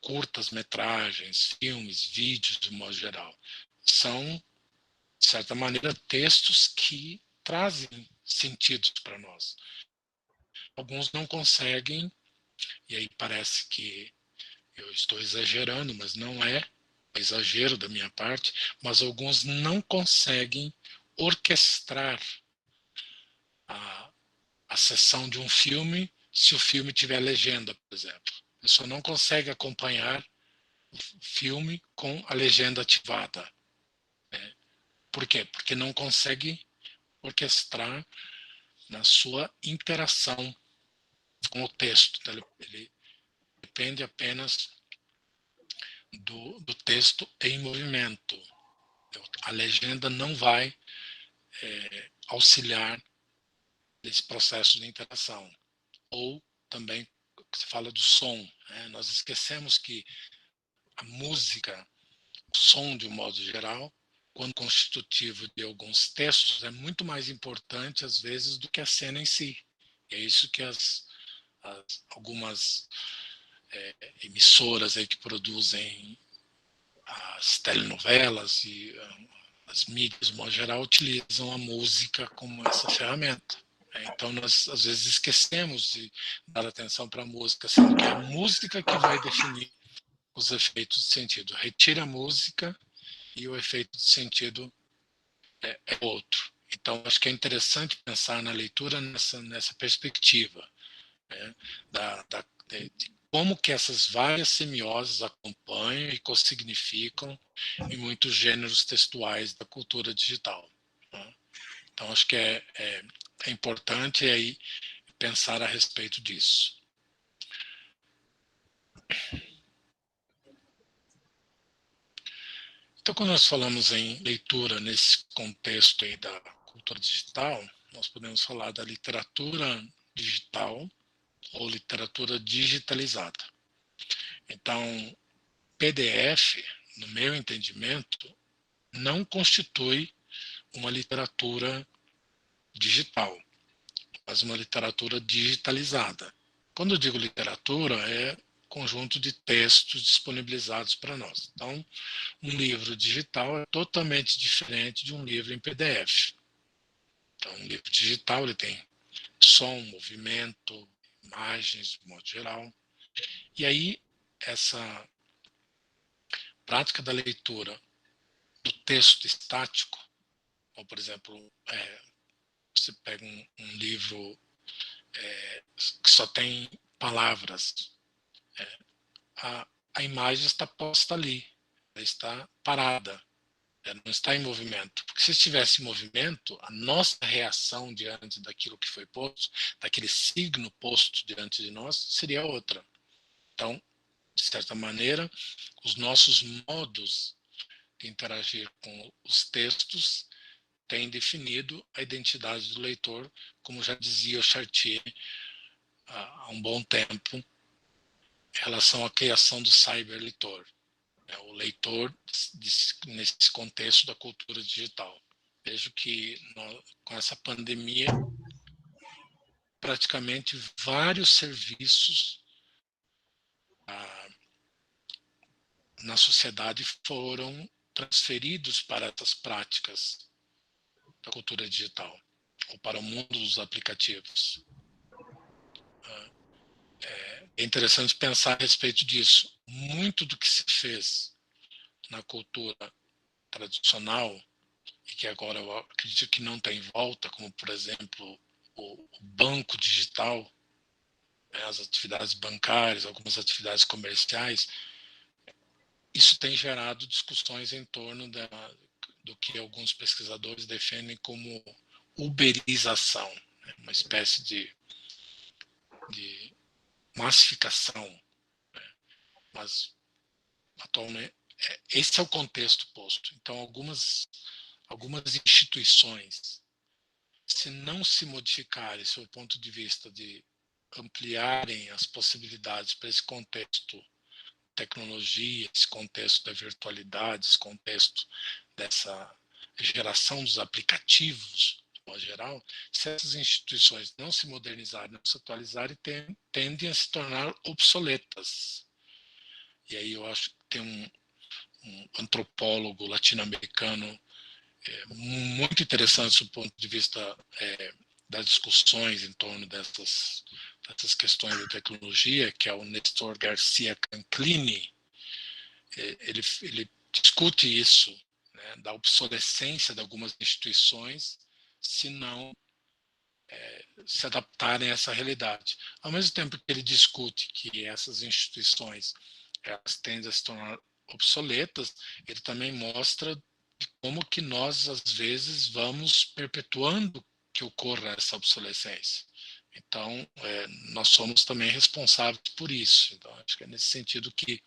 curtas-metragens, filmes, vídeos, de modo geral, são, de certa maneira, textos que trazem sentidos para nós. Alguns não conseguem, e aí parece que eu estou exagerando, mas não é exagero da minha parte, mas alguns não conseguem orquestrar a sessão de um filme se o filme tiver legenda, por exemplo. A pessoa não consegue acompanhar o filme com a legenda ativada. Por quê? Porque não consegue orquestrar na sua interação com o texto. Então, ele depende apenas do texto em movimento. A legenda não vai auxiliar nesse processo de interação. Ou também, se fala do som, né? Nós esquecemos que a música, o som de um modo geral, quando constitutivo de alguns textos, é muito mais importante, às vezes, do que a cena em si. E é isso que algumas emissoras aí que produzem as telenovelas e as mídias, de modo geral, utilizam a música como essa ferramenta. Então, nós, às vezes, esquecemos de dar atenção para a música, sendo que é a música que vai definir os efeitos de sentido. Retira a música e o efeito de sentido é outro. Então, acho que é interessante pensar na leitura nessa perspectiva, né, de como que essas várias semioses acompanham e co-significam em muitos gêneros textuais da cultura digital. Né? Então, acho que é importante aí pensar a respeito disso. Então, quando nós falamos em leitura nesse contexto aí da cultura digital, nós podemos falar da literatura digital ou literatura digitalizada. Então, PDF, no meu entendimento, não constitui uma literatura digital, mas uma literatura digitalizada. Quando eu digo literatura, é conjunto de textos disponibilizados para nós. Então, um livro digital é totalmente diferente de um livro em PDF. Então, um livro digital ele tem som, movimento, imagens, de modo geral. E aí, essa prática da leitura do texto estático, ou, por exemplo, você pega um livro que só tem palavras, a imagem está posta ali, ela está parada, ela não está em movimento. Porque se estivesse em movimento, a nossa reação diante daquilo que foi posto, daquele signo posto diante de nós, seria outra. Então, de certa maneira, os nossos modos de interagir com os textos têm definido a identidade do leitor, como já dizia o Chartier há um bom tempo, em relação à criação do cyberleitor, né, o leitor nesse contexto da cultura digital. Vejo que com essa pandemia, praticamente vários serviços na sociedade foram transferidos para essas práticas da cultura digital, ou para o mundo dos aplicativos. É interessante pensar a respeito disso. Muito do que se fez na cultura tradicional, e que agora eu acredito que não tem volta, como, por exemplo, o banco digital, né, as atividades bancárias, algumas atividades comerciais, isso tem gerado discussões em torno do que alguns pesquisadores defendem como uberização, né, uma espécie de massificação. Né, mas, atualmente, esse é o contexto posto. Então, algumas instituições, se não se modificarem sob o ponto de vista de ampliarem as possibilidades para esse contexto tecnologia, esse contexto da virtualidade, esse contexto dessa geração dos aplicativos, de modo geral, se essas instituições não se modernizarem, não se atualizarem, tendem a se tornar obsoletas. E aí eu acho que tem um antropólogo latino-americano muito interessante do ponto de vista das discussões em torno dessas questões da tecnologia, que é o Nestor Garcia Canclini. Ele discute isso, né, da obsolescência de algumas instituições se não se adaptarem a essa realidade. Ao mesmo tempo que ele discute que essas instituições elas tendem a se tornar obsoletas, ele também mostra como que nós, às vezes, vamos perpetuando que ocorra essa obsolescência. Então, nós somos também responsáveis por isso. Então, acho que é nesse sentido que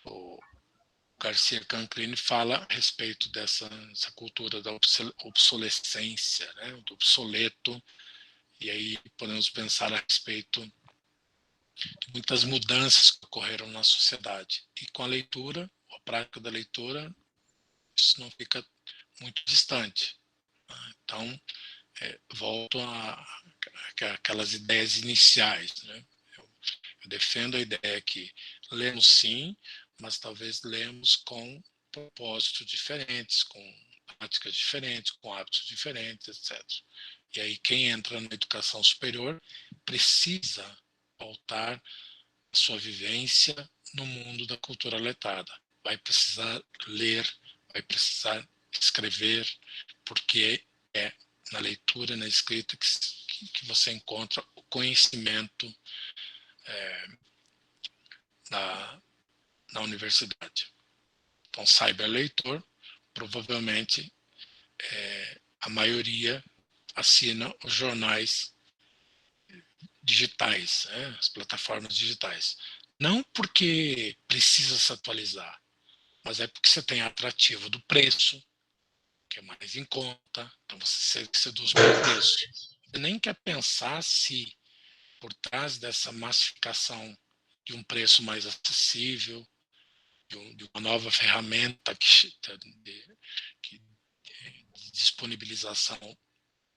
o Garcia Canclini fala a respeito dessa cultura da obsolescência, né, do obsoleto, e aí podemos pensar a respeito de muitas mudanças que ocorreram na sociedade. E com a leitura, a prática da leitura, isso não fica muito distante. Então, volto aquelas ideias iniciais, né? Eu defendo a ideia que lemos sim, mas talvez lemos com propósitos diferentes, com práticas diferentes, com hábitos diferentes, etc. E aí quem entra na educação superior precisa voltar a sua vivência no mundo da cultura letrada. Vai precisar ler, vai precisar escrever, porque é na leitura e na escrita que você encontra o conhecimento na universidade. Então, cyberleitor, provavelmente a maioria assina os jornais digitais, né, as plataformas digitais. Não porque precisa se atualizar, mas é porque você tem atrativo do preço, que é mais em conta, então você seduz pelo preço. Você nem quer pensar se por trás dessa massificação de um preço mais acessível, de uma nova ferramenta de disponibilização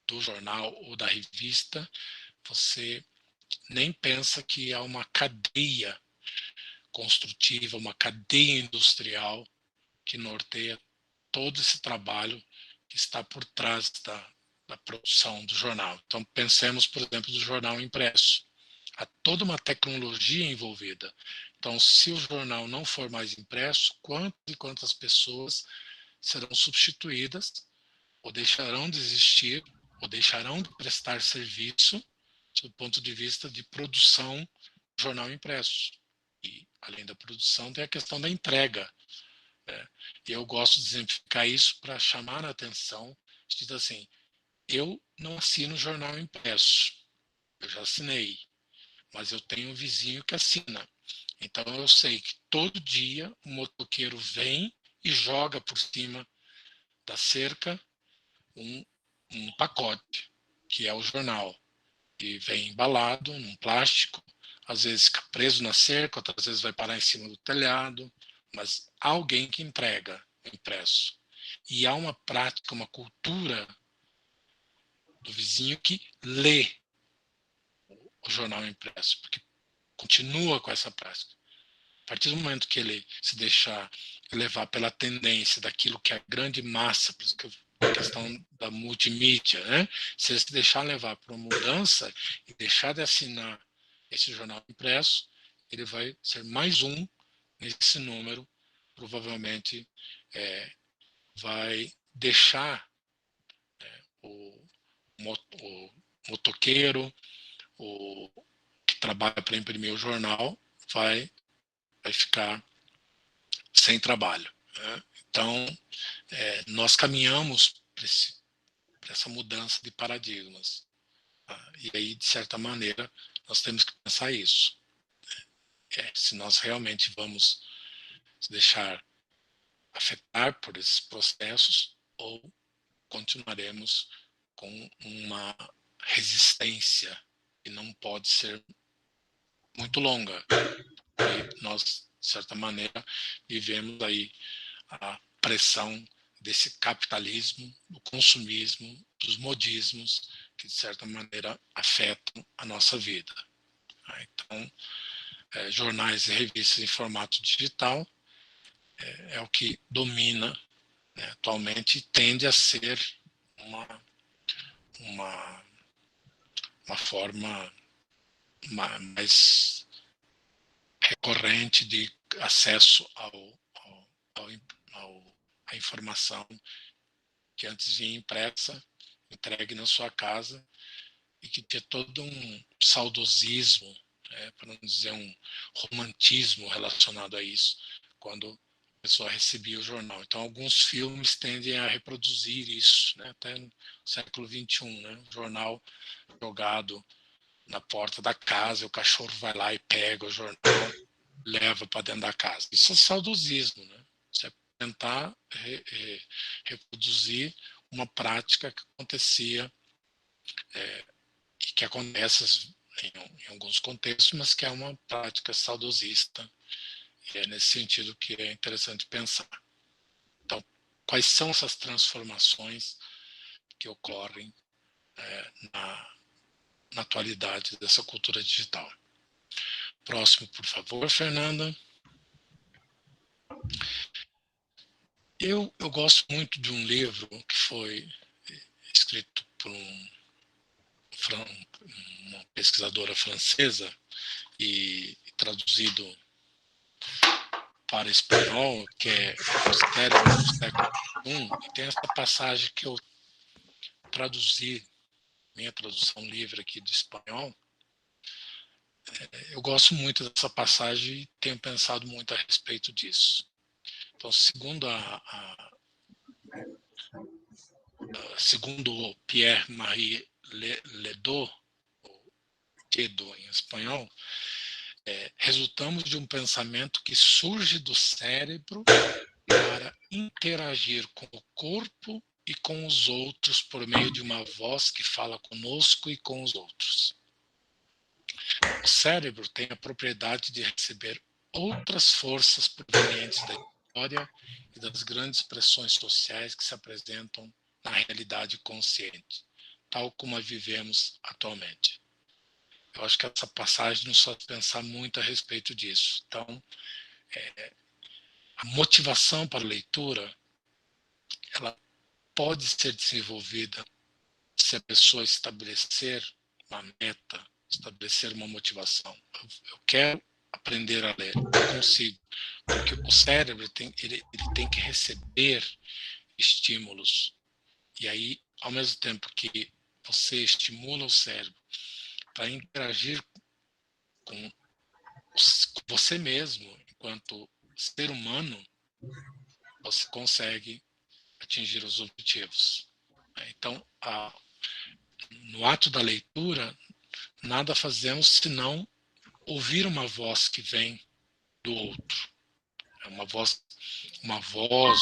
do jornal ou da revista, você nem pensa que há uma cadeia construtiva, uma cadeia industrial que norteia todo esse trabalho que está por trás da produção do jornal. Então, pensemos, por exemplo, do jornal impresso. Há toda uma tecnologia envolvida. Então, se o jornal não for mais impresso, quantas e quantas pessoas serão substituídas, ou deixarão de existir, ou deixarão de prestar serviço do ponto de vista de produção do jornal impresso. E, além da produção, tem a questão da entrega. E eu gosto de exemplificar isso para chamar a atenção, diz assim, eu não assino jornal impresso, eu já assinei, mas eu tenho um vizinho que assina. Então eu sei que todo dia o motoqueiro vem e joga por cima da cerca um pacote, que é o jornal, e vem embalado num plástico, às vezes fica preso na cerca, outras vezes vai parar em cima do telhado, mas há alguém que entrega o impresso. E há uma prática, uma cultura do vizinho que lê o jornal impresso, porque continua com essa prática. A partir do momento que ele se deixar levar pela tendência daquilo que é a grande massa, por isso que a questão da multimídia, né? Se ele se deixar levar para uma mudança e deixar de assinar esse jornal impresso, ele vai ser mais um nesse número, provavelmente vai deixar o motoqueiro, o que trabalha para imprimir o jornal, vai ficar sem trabalho. Né? Então, nós caminhamos para essa mudança de paradigmas. Tá? E aí, de certa maneira, nós temos que pensar isso. Se nós realmente vamos se deixar afetar por esses processos ou continuaremos com uma resistência que não pode ser muito longa. E nós, de certa maneira, vivemos aí a pressão desse capitalismo, do consumismo, dos modismos, que, de certa maneira, afetam a nossa vida. Então, jornais e revistas em formato digital é o que domina, né, atualmente, e tende a ser uma forma mais recorrente de acesso à informação que antes vinha impressa, entregue na sua casa, e que tinha todo um saudosismo, para não dizer um romantismo relacionado a isso, quando pessoa recebia o jornal. Então, alguns filmes tendem a reproduzir isso, né? Até no século XXI, né? O jornal jogado na porta da casa, o cachorro vai lá e pega o jornal, leva para dentro da casa. Isso é saudosismo, né? Isso é tentar reproduzir uma prática que acontecia e que acontece em alguns contextos, mas que é uma prática saudosista. E é nesse sentido que é interessante pensar. Então, quais são essas transformações que ocorrem na atualidade dessa cultura digital? Próximo, por favor, Fernanda. Eu gosto muito de um livro que foi escrito por uma pesquisadora francesa e traduzido para espanhol, que é O Cérebro do Século I, e tem essa passagem que eu traduzi, minha tradução livre aqui do espanhol. Eu gosto muito dessa passagem e tenho pensado muito a respeito disso. Então, segundo Pierre-Marie Ledo, Ledo em espanhol, resultamos de um pensamento que surge do cérebro para interagir com o corpo e com os outros por meio de uma voz que fala conosco e com os outros. O cérebro tem a propriedade de receber outras forças provenientes da história e das grandes pressões sociais que se apresentam na realidade consciente, tal como a vivemos atualmente. Eu acho que essa passagem nos faz pensar muito a respeito disso. Então, a motivação para a leitura, ela pode ser desenvolvida se a pessoa estabelecer uma meta, estabelecer uma motivação. Eu quero aprender a ler, eu consigo. Porque o cérebro ele tem que receber estímulos. E aí, ao mesmo tempo que você estimula o cérebro para interagir com você mesmo, enquanto ser humano, você consegue atingir os objetivos. Então, no ato da leitura, nada fazemos senão ouvir uma voz que vem do outro. É uma voz, uma fala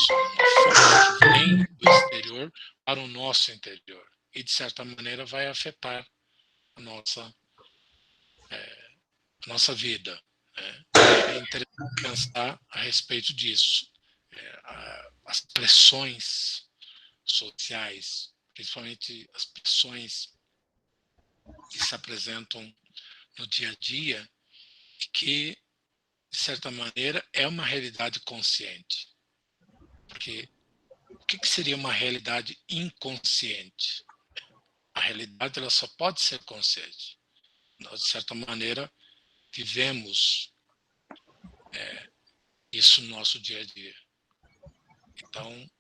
que vem do exterior para o nosso interior. E, de certa maneira, vai afetar a nossa vida. É interessante pensar a respeito disso. As pressões sociais, principalmente as pressões que se apresentam no dia a dia, que, de certa maneira, é uma realidade consciente. Porque o que seria uma realidade inconsciente? A realidade ela só pode ser consciente. Nós, de certa maneira, vivemos isso no nosso dia a dia. Então,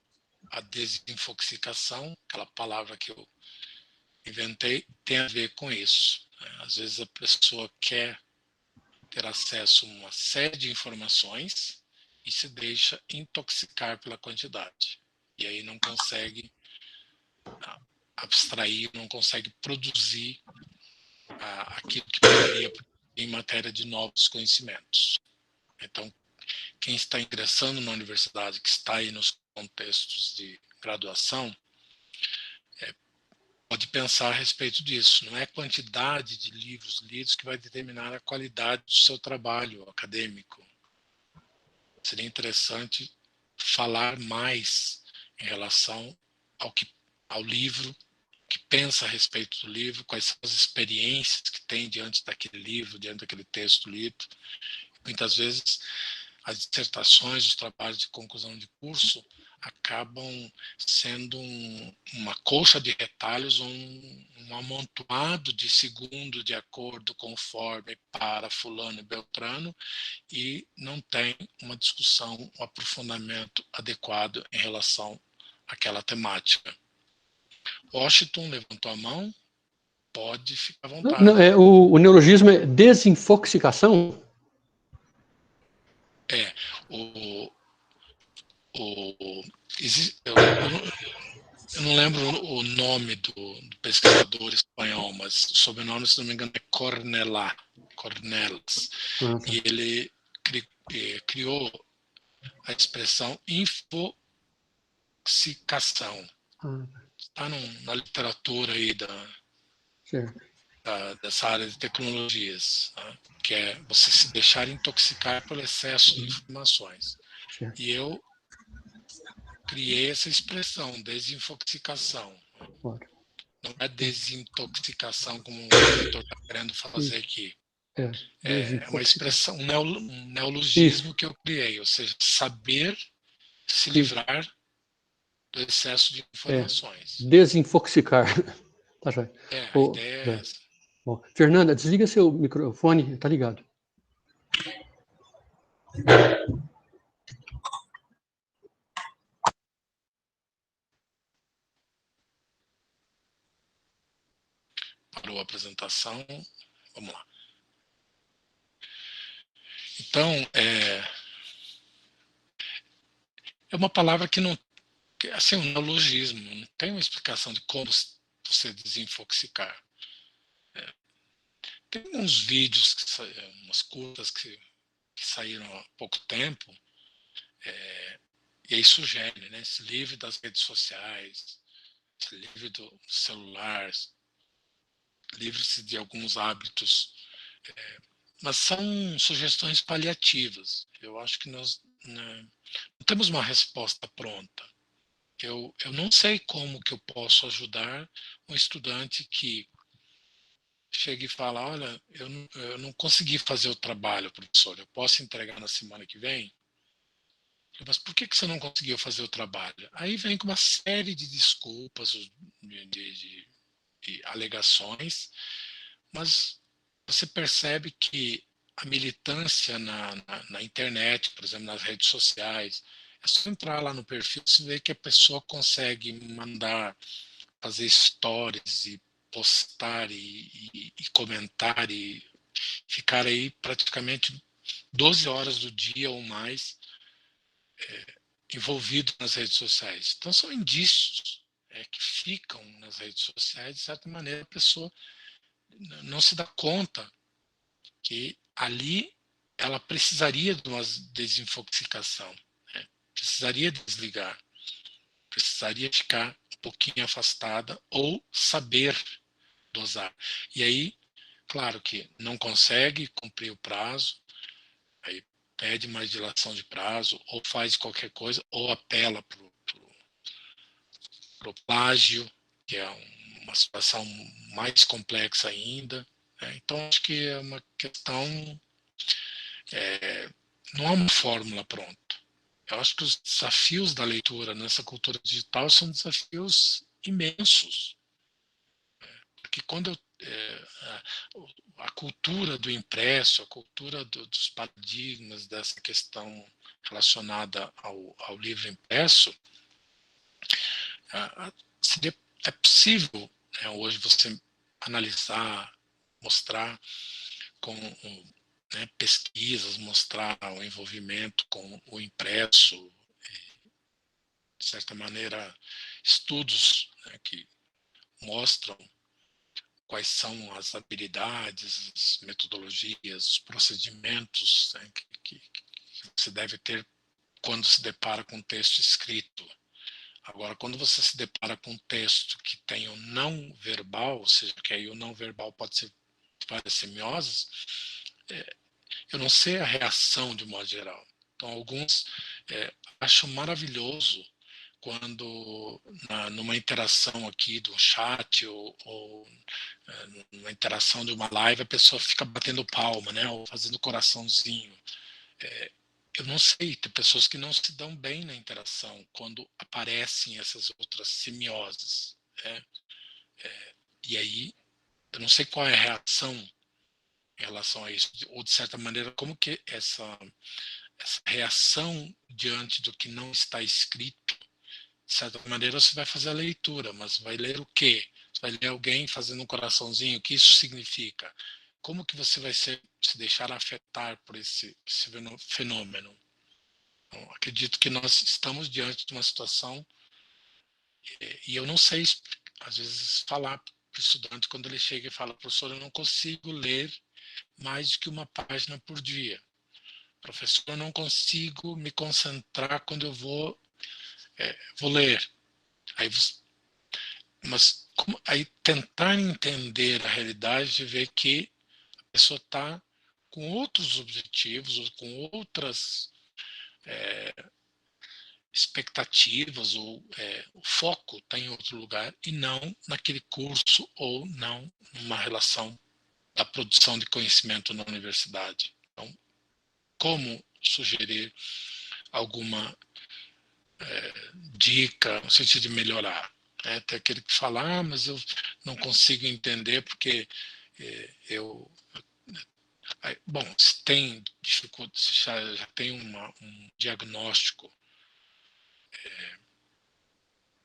a desinfoxicação, aquela palavra que eu inventei, tem a ver com isso. Às vezes a pessoa quer ter acesso a uma série de informações e se deixa intoxicar pela quantidade. E aí não consegue abstrair, não consegue produzir aquilo que poderia em matéria de novos conhecimentos. Então, quem está ingressando na universidade, que está aí nos contextos de graduação, pode pensar a respeito disso. Não é a quantidade de livros lidos que vai determinar a qualidade do seu trabalho acadêmico. Seria interessante falar mais em relação ao livro, que pensa a respeito do livro, quais são as experiências que tem diante daquele livro, diante daquele texto lido. Muitas vezes as dissertações, os trabalhos de conclusão de curso acabam sendo uma colcha de retalhos, um amontoado de segundo de acordo, conforme, para fulano e beltrano, e não tem uma discussão, um aprofundamento adequado em relação àquela temática. Washington levantou a mão, pode ficar à vontade. Não, o neologismo é desinfoxicação? eu não lembro o nome do pesquisador espanhol, mas o sobrenome, se não me engano, é Cornelas. Ah, tá. E ele criou a expressão infoxicação. Ah, Está na literatura aí certo. dessa área de tecnologias, né? Que é você se deixar intoxicar pelo excesso de informações. Certo. E eu criei essa expressão, desinfoxicação. Ótimo. Não é desintoxicação como o leitor está querendo fazer Isso. aqui. É, É uma expressão, um neologismo Isso. que eu criei, ou seja, saber se Isso. livrar do excesso de informações. Desinfoxicar. Tá joia. A ideia é Joia. essa. Bom, Fernanda, desliga seu microfone, tá ligado. Parou a apresentação, vamos lá. Então, é uma palavra que não, assim, um neologismo, não tem uma explicação de como você desinfoxicar. Tem uns vídeos, umas curtas que saíram há pouco tempo, e aí sugere, né, se livre das redes sociais, se livre do celular, livre-se de alguns hábitos, mas são sugestões paliativas. Eu acho que nós, né, não temos uma resposta pronta. Eu não sei como que eu posso ajudar um estudante que chega e fala, olha, eu não consegui fazer o trabalho, professor, eu posso entregar na semana que vem? Mas por que você não conseguiu fazer o trabalho? Aí vem com uma série de desculpas, de alegações, mas você percebe que a militância na internet, por exemplo, nas redes sociais, é só entrar lá no perfil e ver que a pessoa consegue mandar, fazer stories e postar e comentar e ficar aí praticamente 12 horas do dia ou mais envolvido nas redes sociais. Então são indícios que ficam nas redes sociais, de certa maneira a pessoa não se dá conta que ali ela precisaria de uma desinfoxicação, né? Precisaria desligar, precisaria ficar um pouquinho afastada ou saber dosar. E aí, claro que não consegue cumprir o prazo, aí pede mais dilação de prazo, ou faz qualquer coisa, ou apela para o plágio, que é uma situação mais complexa ainda. Né? Então, acho que é uma questão, não há uma fórmula pronta. Eu acho que os desafios da leitura nessa cultura digital são desafios imensos. Porque quando a cultura do impresso, a cultura dos paradigmas dessa questão relacionada ao livro impresso, é possível, né, hoje você analisar, mostrar com pesquisas, mostrar o envolvimento com o impresso, de certa maneira, estudos, né, que mostram quais são as habilidades, as metodologias, os procedimentos, né, que você deve ter quando se depara com um texto escrito. Agora, quando você se depara com um texto que tem o não verbal, ou seja, que aí o não verbal pode ser várias semioses, eu não sei a reação de modo geral. Então, alguns acham maravilhoso quando numa interação aqui do chat ou numa interação de uma live a pessoa fica batendo palma, né, ou fazendo coraçãozinho. Eu não sei, tem pessoas que não se dão bem na interação quando aparecem essas outras semioses. Né? E aí, eu não sei qual é a reação em relação a isso, ou de certa maneira, como que essa reação diante do que não está escrito, de certa maneira você vai fazer a leitura, mas vai ler o quê? Você vai ler alguém fazendo um coraçãozinho, o que isso significa? Como que você vai se deixar afetar por esse fenômeno? Então, acredito que nós estamos diante de uma situação, e eu não sei, às vezes, falar para o estudante quando ele chega e fala: professor, eu não consigo ler mais do que uma página por dia. Professor, eu não consigo me concentrar quando eu vou ler. Aí, mas aí tentar entender a realidade e ver que a pessoa está com outros objetivos, ou com outras expectativas, ou o foco está em outro lugar e não naquele curso, ou não numa relação da produção de conhecimento na universidade. Então, como sugerir alguma dica no sentido de melhorar? Tem aquele que fala: mas eu não consigo entender porque eu... Bom, se tem dificuldade, se já tem um diagnóstico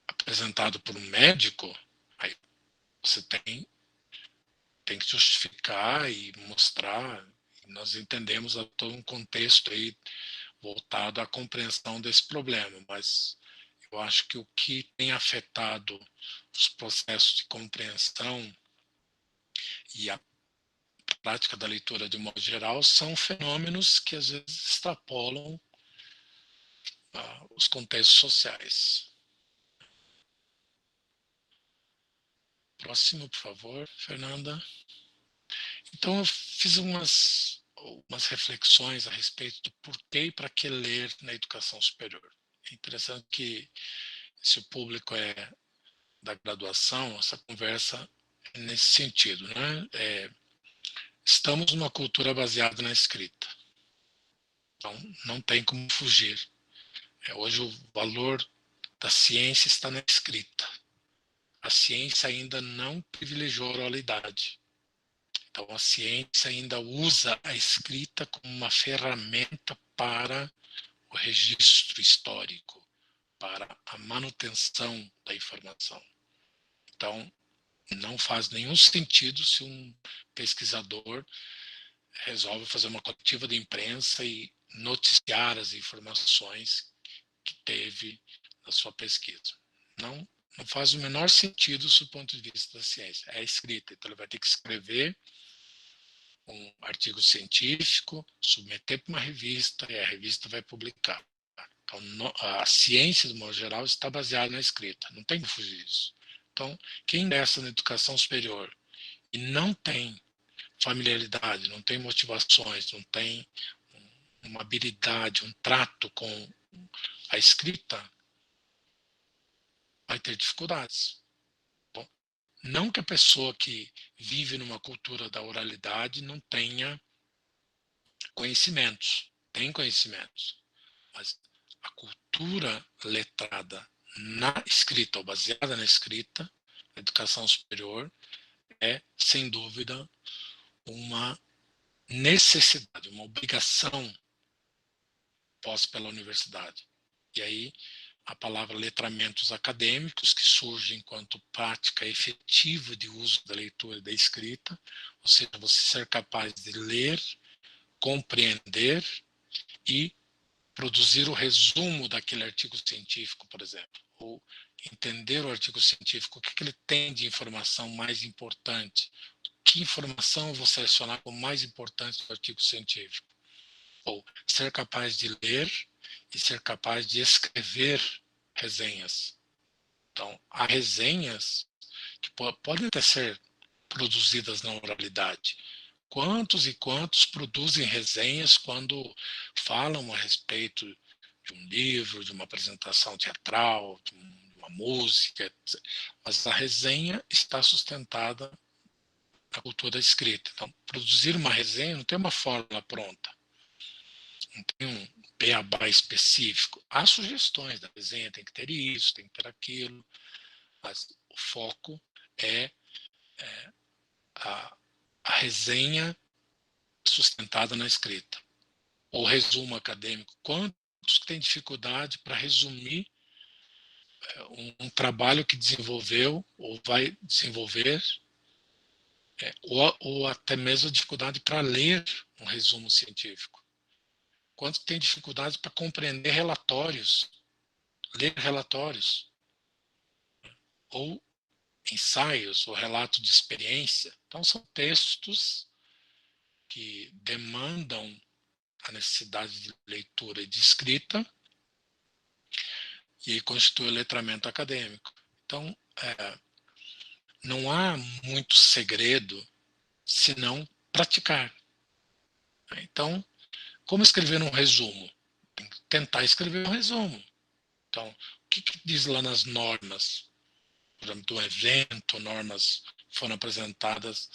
apresentado por um médico, aí você tem que justificar e mostrar. E nós entendemos todo um contexto aí voltado à compreensão desse problema, mas eu acho que o que tem afetado os processos de compreensão e a prática da leitura de modo geral são fenômenos que às vezes extrapolam os contextos sociais. Próximo, por favor, Fernanda. Então, eu fiz umas reflexões a respeito do porquê e para que ler na educação superior. É interessante que, se o público é da graduação, essa conversa é nesse sentido, né? Estamos numa cultura baseada na escrita. Então, não tem como fugir. Hoje, o valor da ciência está na escrita. A ciência ainda não privilegiou a oralidade. Então, a ciência ainda usa a escrita como uma ferramenta para o registro histórico, para a manutenção da informação. Então, não faz nenhum sentido se um pesquisador resolve fazer uma coletiva de imprensa e noticiar as informações que teve na sua pesquisa. Não faz o menor sentido do ponto de vista da ciência. É escrita, então ele vai ter que escrever um artigo científico, submeter para uma revista, e a revista vai publicar. Então, a ciência, de modo geral, está baseada na escrita, não tem como fugir disso. Então, quem ingressa na educação superior e não tem familiaridade, não tem motivações, não tem uma habilidade, um trato com a escrita, vai ter dificuldades. Bom, não que a pessoa que vive numa cultura da oralidade não tenha conhecimentos, tem conhecimentos, mas a cultura letrada na escrita, ou baseada na escrita, na educação superior, é, sem dúvida, uma necessidade, uma obrigação posta pela universidade. E aí, a palavra letramentos acadêmicos, que surge enquanto prática efetiva de uso da leitura e da escrita, ou seja, você ser capaz de ler, compreender e produzir o resumo daquele artigo científico, por exemplo, ou entender o artigo científico, o que ele tem de informação mais importante, que informação eu vou selecionar como mais importante do artigo científico, ou ser capaz de ler e ser capaz de escrever resenhas. Então, há resenhas que podem até ser produzidas na oralidade. Quantos e quantos produzem resenhas quando falam a respeito de um livro, de uma apresentação teatral, de uma música, etc. Mas a resenha está sustentada na cultura escrita. Então, produzir uma resenha não tem uma fórmula pronta, não tem um beabá específico. Há sugestões da resenha, tem que ter isso, tem que ter aquilo, mas o foco é a resenha sustentada na escrita. O resumo acadêmico. Quantos que têm dificuldade para resumir um trabalho que desenvolveu ou vai desenvolver, ou até mesmo a dificuldade para ler um resumo científico. quanto tem dificuldade para compreender relatórios, ler relatórios, ou ensaios, ou relato de experiência. Então, são textos que demandam a necessidade de leitura e de escrita, e aí constitui o letramento acadêmico. Então, não há muito segredo se não praticar. Então, como escrever um resumo? Tem que tentar escrever um resumo. Então, o que diz lá nas normas? Por exemplo, do evento, normas foram apresentadas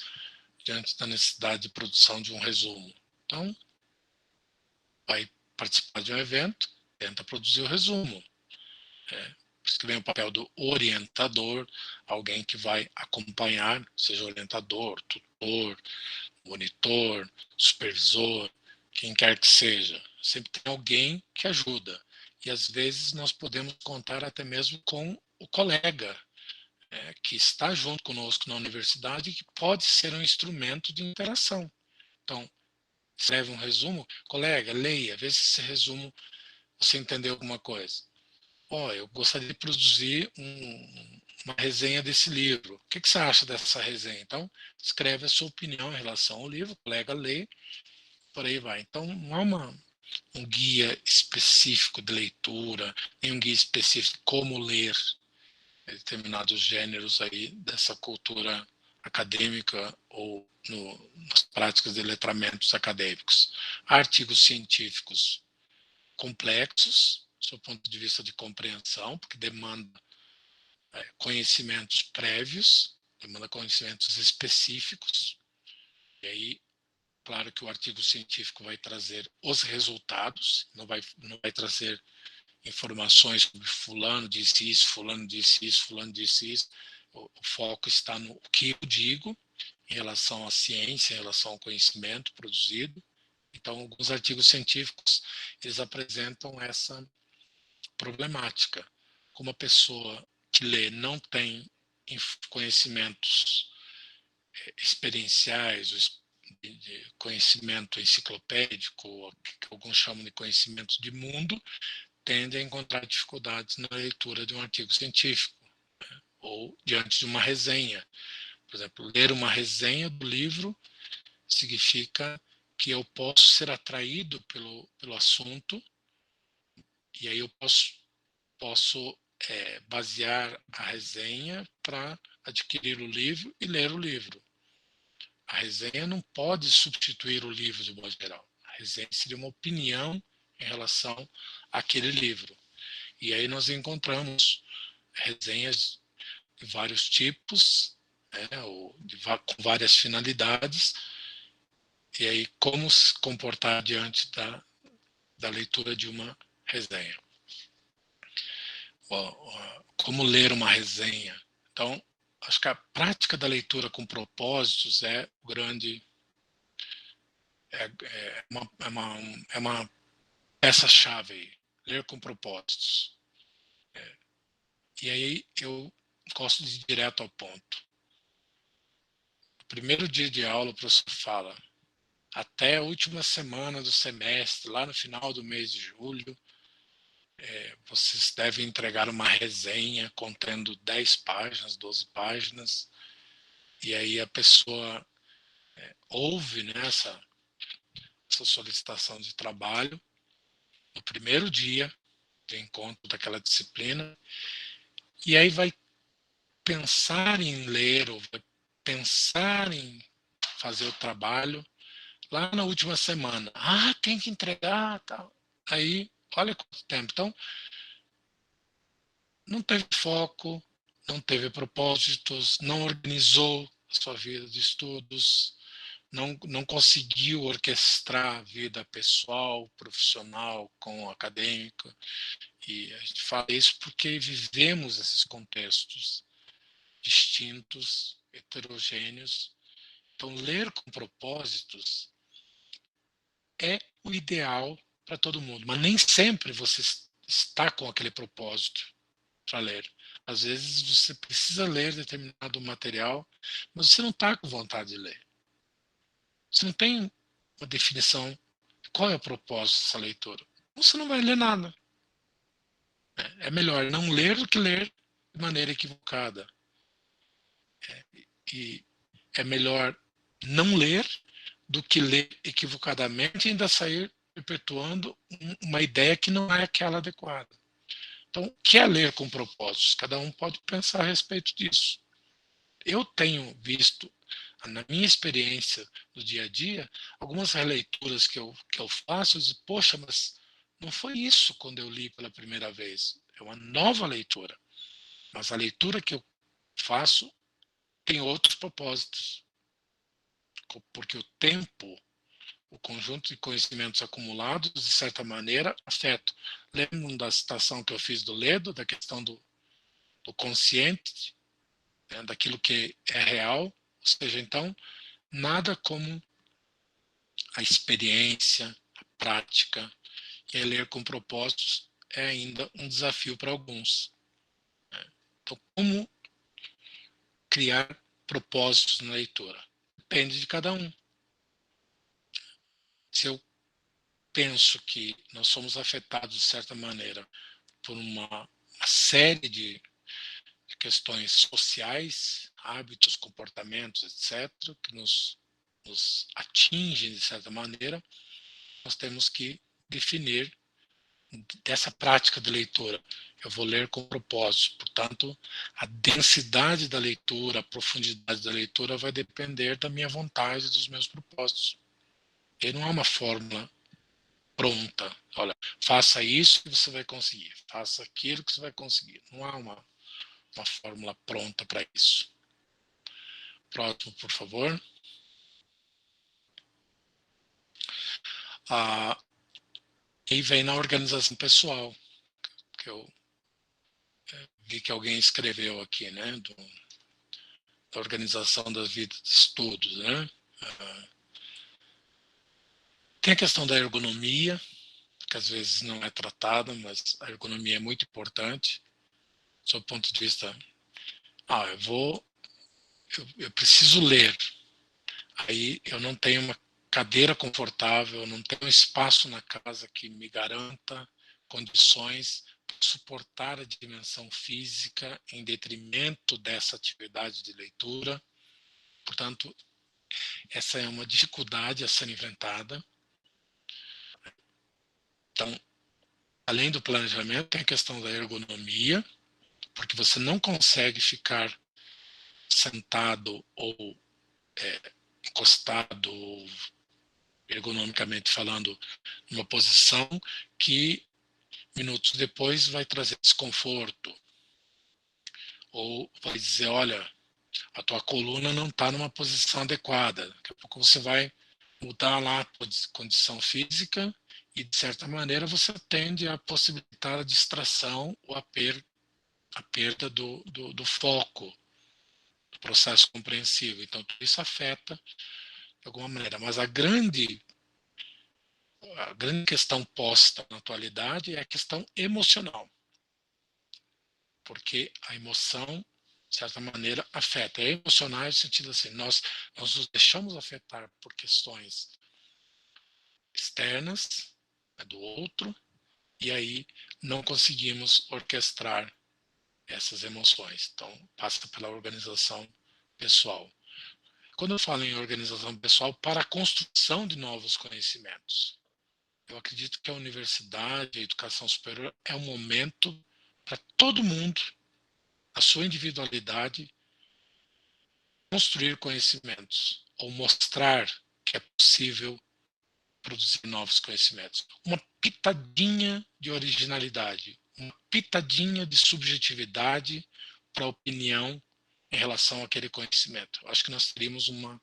diante da necessidade de produção de um resumo. Então, vai participar de um evento, tenta produzir o resumo. Por isso que vem o papel do orientador, alguém que vai acompanhar, seja orientador, tutor, monitor, supervisor, quem quer que seja. Sempre tem alguém que ajuda. E às vezes nós podemos contar até mesmo com o colega, que está junto conosco na universidade e que pode ser um instrumento de interação. Então, escreve um resumo, colega, leia, vê se esse resumo você entendeu alguma coisa. Eu gostaria de produzir uma resenha desse livro. O que você acha dessa resenha? Então, escreve a sua opinião em relação ao livro, o colega lê, por aí vai. Então, não há um guia específico de leitura, nem um guia específico de como ler determinados gêneros aí dessa cultura acadêmica ou nas práticas de letramentos acadêmicos. Há artigos científicos complexos, do ponto de vista de compreensão, porque demanda conhecimentos prévios, demanda conhecimentos específicos, e aí, claro que o artigo científico vai trazer os resultados, não vai trazer informações sobre fulano disse isso, fulano disse isso, fulano disse isso. O foco está no que eu digo em relação à ciência, em relação ao conhecimento produzido. Então, alguns artigos científicos, eles apresentam essa problemática. Como a pessoa que lê não tem conhecimentos experienciais, de conhecimento enciclopédico, que alguns chamam de conhecimento de mundo, tende a encontrar dificuldades na leitura de um artigo científico, ou diante de uma resenha. Por exemplo, ler uma resenha do livro significa que eu posso ser atraído pelo assunto, e aí eu posso basear a resenha para adquirir o livro e ler o livro. A resenha não pode substituir o livro de modo geral. A resenha seria uma opinião em relação àquele livro. E aí nós encontramos resenhas de vários tipos, com várias finalidades, e aí como se comportar diante da leitura de uma resenha. Como ler uma resenha. Então, acho que a prática da leitura com propósitos é o grande... É uma peça-chave aí. Ler com propósitos. E aí eu gosto de ir direto ao ponto. No primeiro dia de aula, o professor fala: até a última semana do semestre, lá no final do mês de julho, vocês devem entregar uma resenha contendo 10 páginas, 12 páginas, e aí a pessoa ouve, né, essa solicitação de trabalho no primeiro dia de encontro daquela disciplina, e aí vai pensar em ler, ou vai pensar em fazer o trabalho lá na última semana. Tem que entregar, tal. Aí, olha quanto tempo. Então, não teve foco, não teve propósitos, não organizou a sua vida de estudos, não conseguiu orquestrar a vida pessoal, profissional, com acadêmica. E a gente fala isso porque vivemos esses contextos distintos, heterogêneos. Então, ler com propósitos é o ideal para todo mundo, mas nem sempre você está com aquele propósito para ler. Às vezes você precisa ler determinado material, mas você não está com vontade de ler. Você não tem uma definição Qual é o propósito dessa leitura? Você não vai ler nada. É melhor não ler do que ler de maneira equivocada. E é melhor não ler do que ler equivocadamente e ainda sair perpetuando uma ideia que não é aquela adequada. Então, o que é ler com propósitos? Cada um pode pensar a respeito disso. Eu tenho visto, na minha experiência do dia a dia, algumas releituras que eu faço, eu digo, poxa, mas não foi isso quando eu li pela primeira vez. É uma nova leitura. Mas a leitura que eu faço tem outros propósitos. Porque o tempo, o conjunto de conhecimentos acumulados, de certa maneira, afeta. Lembram da citação que eu fiz do Ledo, da questão do consciente, né, daquilo que é real? Ou seja, então, nada como a experiência, a prática, e ler com propósitos é ainda um desafio para alguns. Então, como criar propósitos na leitura? Depende de cada um. Se eu penso que nós somos afetados, de certa maneira, por uma série de questões sociais, hábitos, comportamentos, etc., que nos atingem, de certa maneira, nós temos que definir dessa prática de leitura. Eu vou ler com propósito. Portanto, a densidade da leitura, a profundidade da leitura vai depender da minha vontade, dos meus propósitos. E não há uma fórmula pronta. Olha, faça isso que você vai conseguir. Faça aquilo que você vai conseguir. Não há uma fórmula pronta para isso. Próximo, por favor. E vem na organização pessoal, que eu vi que alguém escreveu aqui, né, da organização da vida de estudos, né. Tem a questão da ergonomia, que às vezes não é tratada, mas a ergonomia é muito importante, sob o ponto de vista, eu preciso ler, aí eu não tenho uma cadeira confortável, eu não tenho um espaço na casa que me garanta condições para suportar a dimensão física em detrimento dessa atividade de leitura. Portanto, essa é uma dificuldade a ser enfrentada. Então, além do planejamento, tem a questão da ergonomia, porque você não consegue ficar sentado ou encostado, ergonomicamente falando, numa posição que minutos depois vai trazer desconforto. Ou vai dizer, olha, a tua coluna não está numa posição adequada. Daqui a pouco você vai mudar lá a condição física e, de certa maneira, você tende a possibilitar a distração ou a perda do foco, do processo compreensivo. Então, tudo isso afeta de alguma maneira. Mas a grande questão posta na atualidade é a questão emocional. Porque a emoção, de certa maneira, afeta. É emocional no sentido assim, nós nos deixamos afetar por questões externas, né, do outro, e aí não conseguimos orquestrar essas emoções. Então, passa pela organização pessoal. Quando eu falo em organização pessoal, para a construção de novos conhecimentos, eu acredito que a universidade, a educação superior, é um momento para todo mundo, a sua individualidade, construir conhecimentos, ou mostrar que é possível produzir novos conhecimentos. Uma pitadinha de originalidade, uma pitadinha de subjetividade para a opinião em relação àquele conhecimento. Acho que nós teríamos uma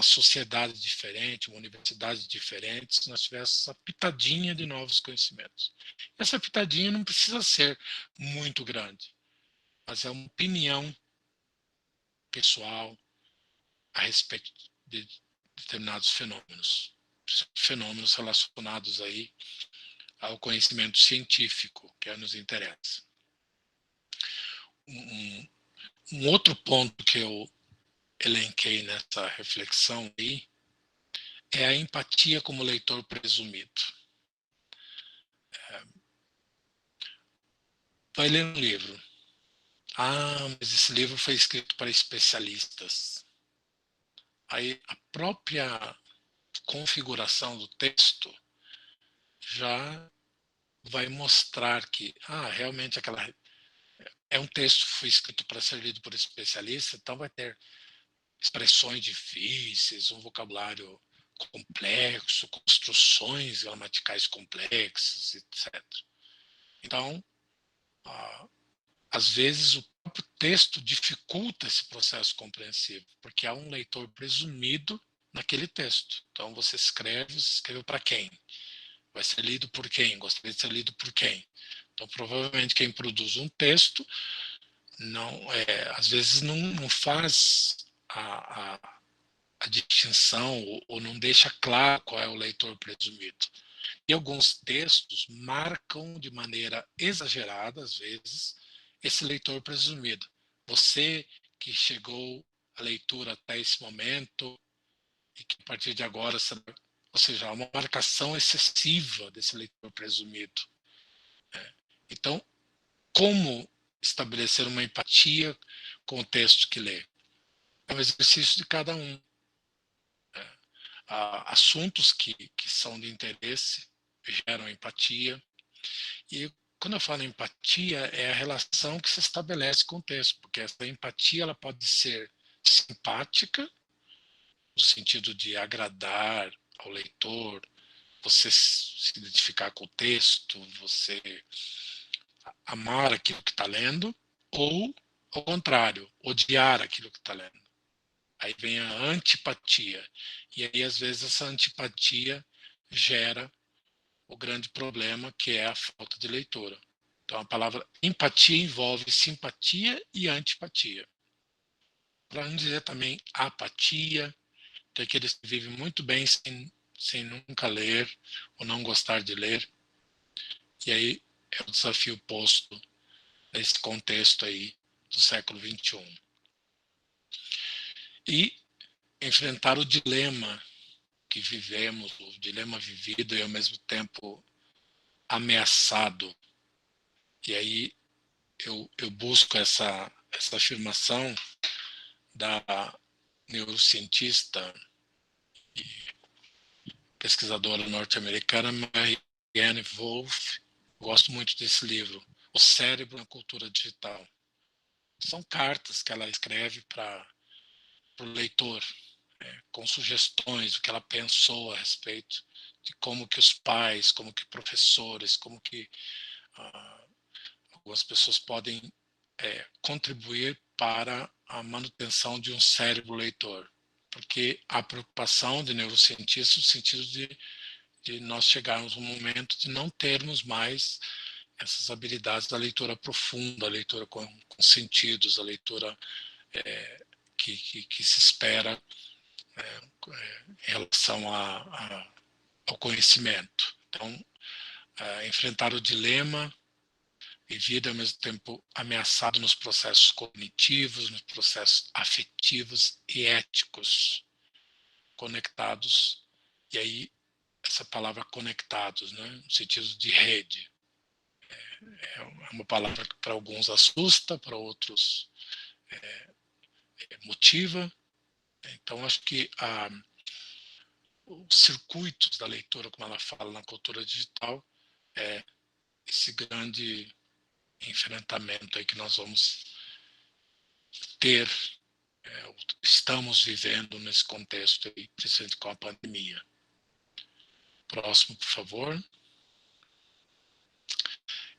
sociedade diferente, uma universidade diferente, se nós tivéssemos essa pitadinha de novos conhecimentos. Essa pitadinha não precisa ser muito grande, mas é uma opinião pessoal a respeito de determinados fenômenos relacionados aí ao conhecimento científico que nos interessa. Um outro ponto que eu elenquei nessa reflexão aí é a empatia como leitor presumido. Vai ler um livro. Mas esse livro foi escrito para especialistas. Aí a própria configuração do texto já vai mostrar que realmente é um texto que foi escrito para ser lido por especialista, então vai ter expressões difíceis, um vocabulário complexo, construções gramaticais complexas, etc. Então, às vezes o próprio texto dificulta esse processo compreensivo, porque há um leitor presumido naquele texto. Então você escreveu para quem? Vai ser lido por quem? Gostaria de ser lido por quem? Então provavelmente quem produz um texto às vezes não faz a distinção ou não deixa claro qual é o leitor presumido. E alguns textos marcam de maneira exagerada, às vezes, esse leitor presumido. Você que chegou à leitura até esse momento e que a partir de agora, ou seja, há uma marcação excessiva desse leitor presumido. Então, como estabelecer uma empatia com o texto que lê? É um exercício de cada um. Assuntos que são de interesse geram empatia. E quando eu falo empatia, é a relação que se estabelece com o texto, porque essa empatia ela pode ser simpática, no sentido de agradar ao leitor, você se identificar com o texto, você amar aquilo que está lendo, ou, ao contrário, odiar aquilo que está lendo. Aí vem a antipatia. E aí, às vezes, essa antipatia gera o grande problema, que é a falta de leitura. Então, a palavra empatia envolve simpatia e antipatia. Para não dizer também apatia, tem aqueles que vivem muito bem sem nunca ler ou não gostar de ler. E aí é o desafio posto nesse contexto aí do século XXI. E enfrentar o dilema que vivemos, o dilema vivido e ao mesmo tempo ameaçado. E aí eu busco essa afirmação da neurocientista e pesquisadora norte-americana Marianne Wolf. Gosto muito desse livro, O Cérebro na Cultura Digital. São cartas que ela escreve para o leitor, com sugestões do que ela pensou a respeito de como que os pais, como que professores, como que algumas pessoas podem contribuir para a manutenção de um cérebro leitor. Porque a preocupação de neurocientistas no sentido de nós chegarmos a um momento de não termos mais essas habilidades da leitura profunda, a leitura com sentidos, a leitura que se espera em relação ao conhecimento. Então, enfrentar o dilema vivido ao mesmo tempo ameaçado nos processos cognitivos, nos processos afetivos e éticos conectados. E aí, essa palavra conectados, né, no sentido de rede. É uma palavra que para alguns assusta, para outros motiva. Então, acho que os circuitos da leitura, como ela fala na cultura digital, é esse grande enfrentamento aí que nós vamos ter, estamos vivendo nesse contexto aí, principalmente com a pandemia. Próximo, por favor.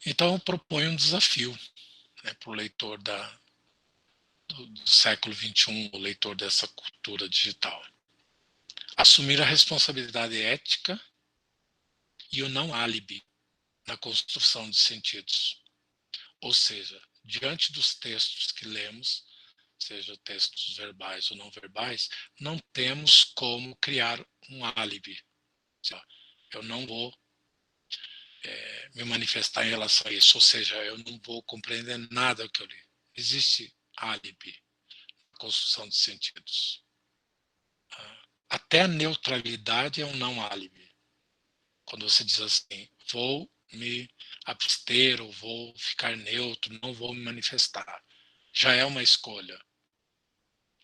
Então, eu proponho um desafio, né, para o leitor do século XXI, o leitor dessa cultura digital. Assumir a responsabilidade ética e o não álibi na construção de sentidos. Ou seja, diante dos textos que lemos, seja textos verbais ou não verbais, não temos como criar um álibi. Eu não vou me manifestar em relação a isso, ou seja, eu não vou compreender nada do que eu li. Existe álibi na construção de sentidos. até a neutralidade é um não álibi. Quando você diz assim, vou me abster, ou vou ficar neutro, não vou me manifestar. Já é uma escolha,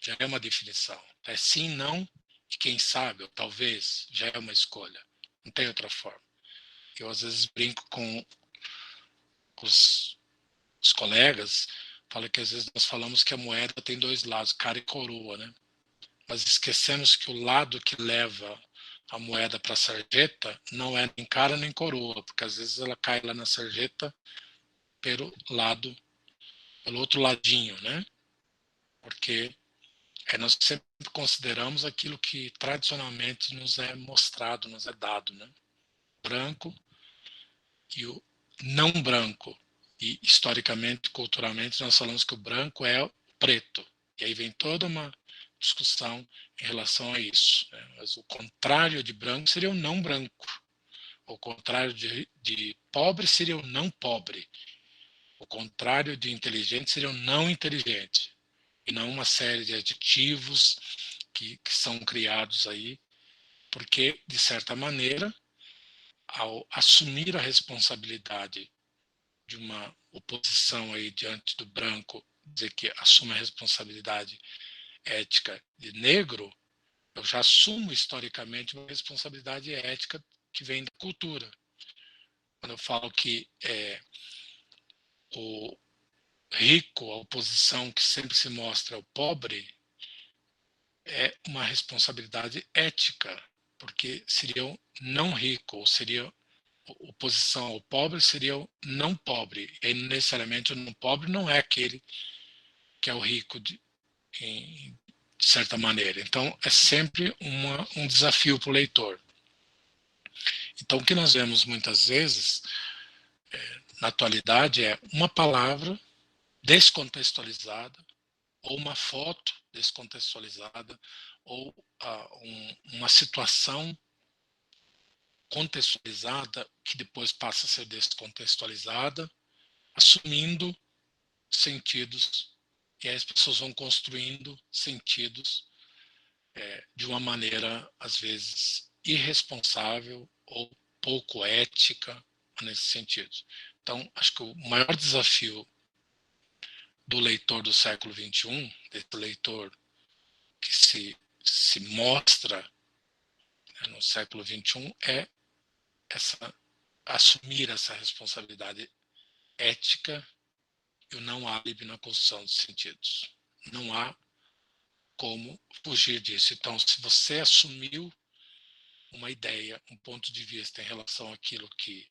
já é uma definição. É sim, não, e quem sabe, ou talvez, já é uma escolha. Não tem outra forma. Eu, às vezes, brinco com os colegas, falo que, às vezes, nós falamos que a moeda tem dois lados, cara e coroa, né? Mas esquecemos que o lado que leva a moeda para a sarjeta não é nem cara nem coroa, porque, às vezes, ela cai lá na sarjeta pelo outro ladinho, né? Porque nós sempre consideramos aquilo que tradicionalmente nos é mostrado, nos é dado, né? Branco e o não branco. E historicamente, culturalmente, nós falamos que o branco é o preto. E aí vem toda uma discussão em relação a isso, né? Mas o contrário de branco seria o não branco. O contrário de pobre seria o não pobre. O contrário de inteligente seria o não inteligente. E não uma série de adjetivos que são criados aí, porque, de certa maneira, ao assumir a responsabilidade de uma oposição aí diante do branco, dizer que assume a responsabilidade ética de negro, eu já assumo historicamente uma responsabilidade ética que vem da cultura. Quando eu falo que o rico, a oposição que sempre se mostra o pobre, é uma responsabilidade ética, porque seria o não rico, ou seria oposição ao pobre, seria o não pobre. E necessariamente o não pobre não é aquele que é o rico de certa maneira. Então, é sempre um desafio para o leitor. Então, o que nós vemos muitas vezes, na atualidade, é uma palavra descontextualizada, ou uma foto descontextualizada, ou uma situação contextualizada que depois passa a ser descontextualizada, assumindo sentidos, e aí as pessoas vão construindo sentidos de uma maneira, às vezes, irresponsável ou pouco ética nesse sentido. Então, acho que o maior desafio do leitor do século XXI, desse leitor que se mostra, né, no século XXI, é assumir essa responsabilidade ética e o não álibi na construção dos sentidos. Não há como fugir disso. Então, se você assumiu uma ideia, um ponto de vista em relação àquilo que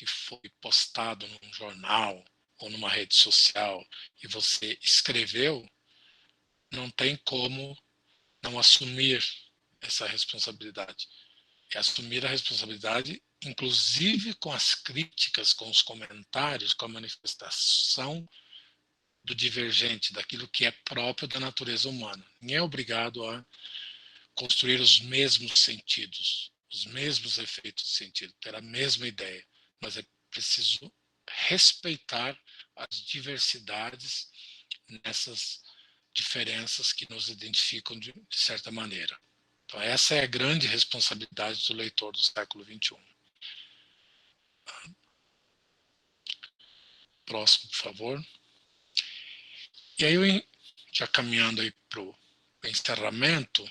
foi postado num jornal ou numa rede social e você escreveu, não tem como não assumir essa responsabilidade. E assumir a responsabilidade, inclusive com as críticas, com os comentários, com a manifestação do divergente, daquilo que é próprio da natureza humana. Ninguém é obrigado a construir os mesmos sentidos, os mesmos efeitos de sentido, ter a mesma ideia, mas é preciso respeitar as diversidades nessas diferenças que nos identificam de certa maneira. Então, essa é a grande responsabilidade do leitor do século XXI. Próximo, por favor. E aí, já caminhando aí para o encerramento,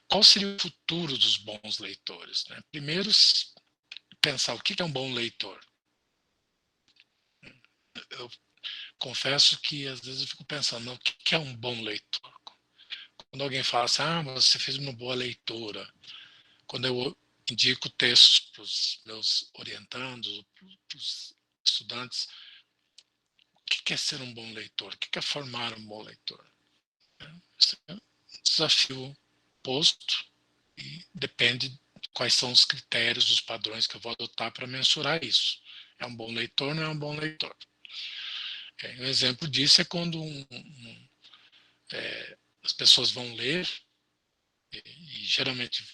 qual seria o futuro dos bons leitores? Né? Primeiro, pensar o que é um bom leitor. Eu confesso que às vezes eu fico pensando, o que é um bom leitor? Quando alguém fala assim, você fez uma boa leitura. Quando eu indico textos para os meus orientandos, para os estudantes, o que é ser um bom leitor? O que é formar um bom leitor? Esse é um desafio posto e depende de quais são os critérios, os padrões que eu vou adotar para mensurar isso. É um bom leitor ou não é um bom leitor? Um exemplo disso é quando as pessoas vão ler, e geralmente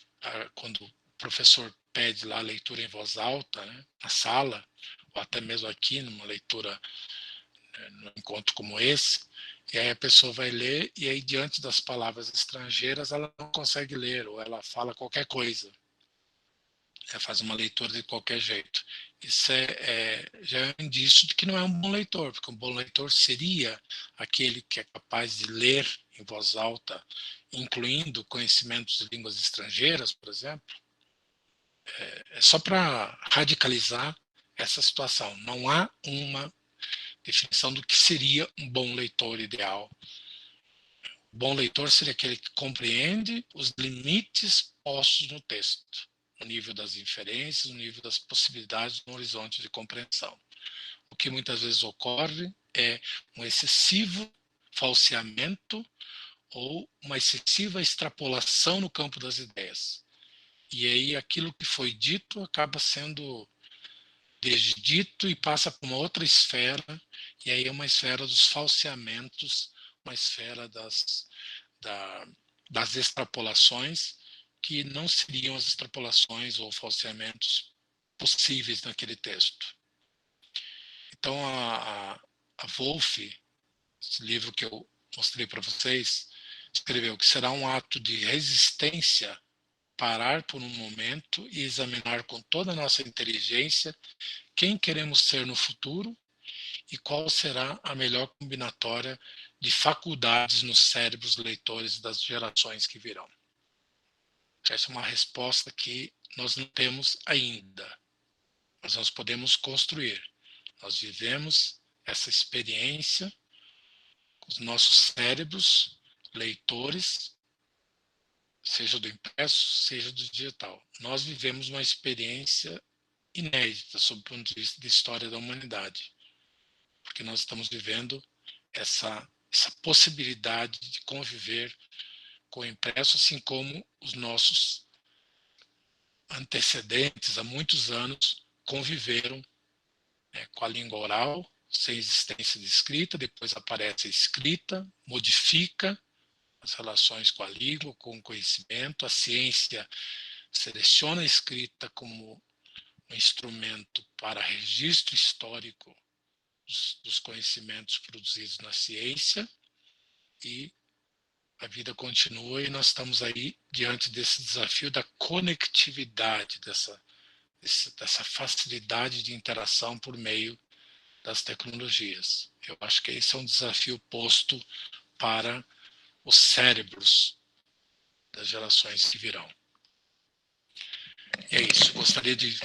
quando o professor pede lá a leitura em voz alta, né, na sala, ou até mesmo aqui, numa leitura num encontro como esse, e aí a pessoa vai ler, e aí diante das palavras estrangeiras ela não consegue ler, ou ela fala qualquer coisa. Ela faz uma leitura de qualquer jeito. Isso já é um indício de que não é um bom leitor, porque um bom leitor seria aquele que é capaz de ler em voz alta, incluindo conhecimentos de línguas estrangeiras, por exemplo. É só para radicalizar essa situação. Não há uma definição do que seria um bom leitor ideal. O bom leitor seria aquele que compreende os limites postos no texto, no nível das inferências, no nível das possibilidades no horizonte de compreensão. O que muitas vezes ocorre é um excessivo falseamento ou uma excessiva extrapolação no campo das ideias. E aí aquilo que foi dito acaba sendo desdito e passa para uma outra esfera, e aí é uma esfera dos falseamentos, uma esfera das extrapolações, que não seriam as extrapolações ou falseamentos possíveis naquele texto. Então, a Wolff, esse livro que eu mostrei para vocês, escreveu que será um ato de resistência parar por um momento e examinar com toda a nossa inteligência quem queremos ser no futuro e qual será a melhor combinatória de faculdades nos cérebros leitores das gerações que virão. Essa é uma resposta que nós não temos ainda, mas nós podemos construir. Nós vivemos essa experiência com os nossos cérebros leitores, seja do impresso, seja do digital. Nós vivemos uma experiência inédita sob o ponto de vista da história da humanidade, porque nós estamos vivendo essa possibilidade de conviver com o impresso, assim como os nossos antecedentes, há muitos anos, conviveram com a língua oral, sem existência de escrita, depois aparece a escrita, modifica as relações com a língua, com o conhecimento, a ciência seleciona a escrita como um instrumento para registro histórico dos conhecimentos produzidos na ciência, e a vida continua, e nós estamos aí diante desse desafio da conectividade, dessa facilidade de interação por meio das tecnologias. Eu acho que esse é um desafio posto para os cérebros das gerações que virão. E é isso. Gostaria de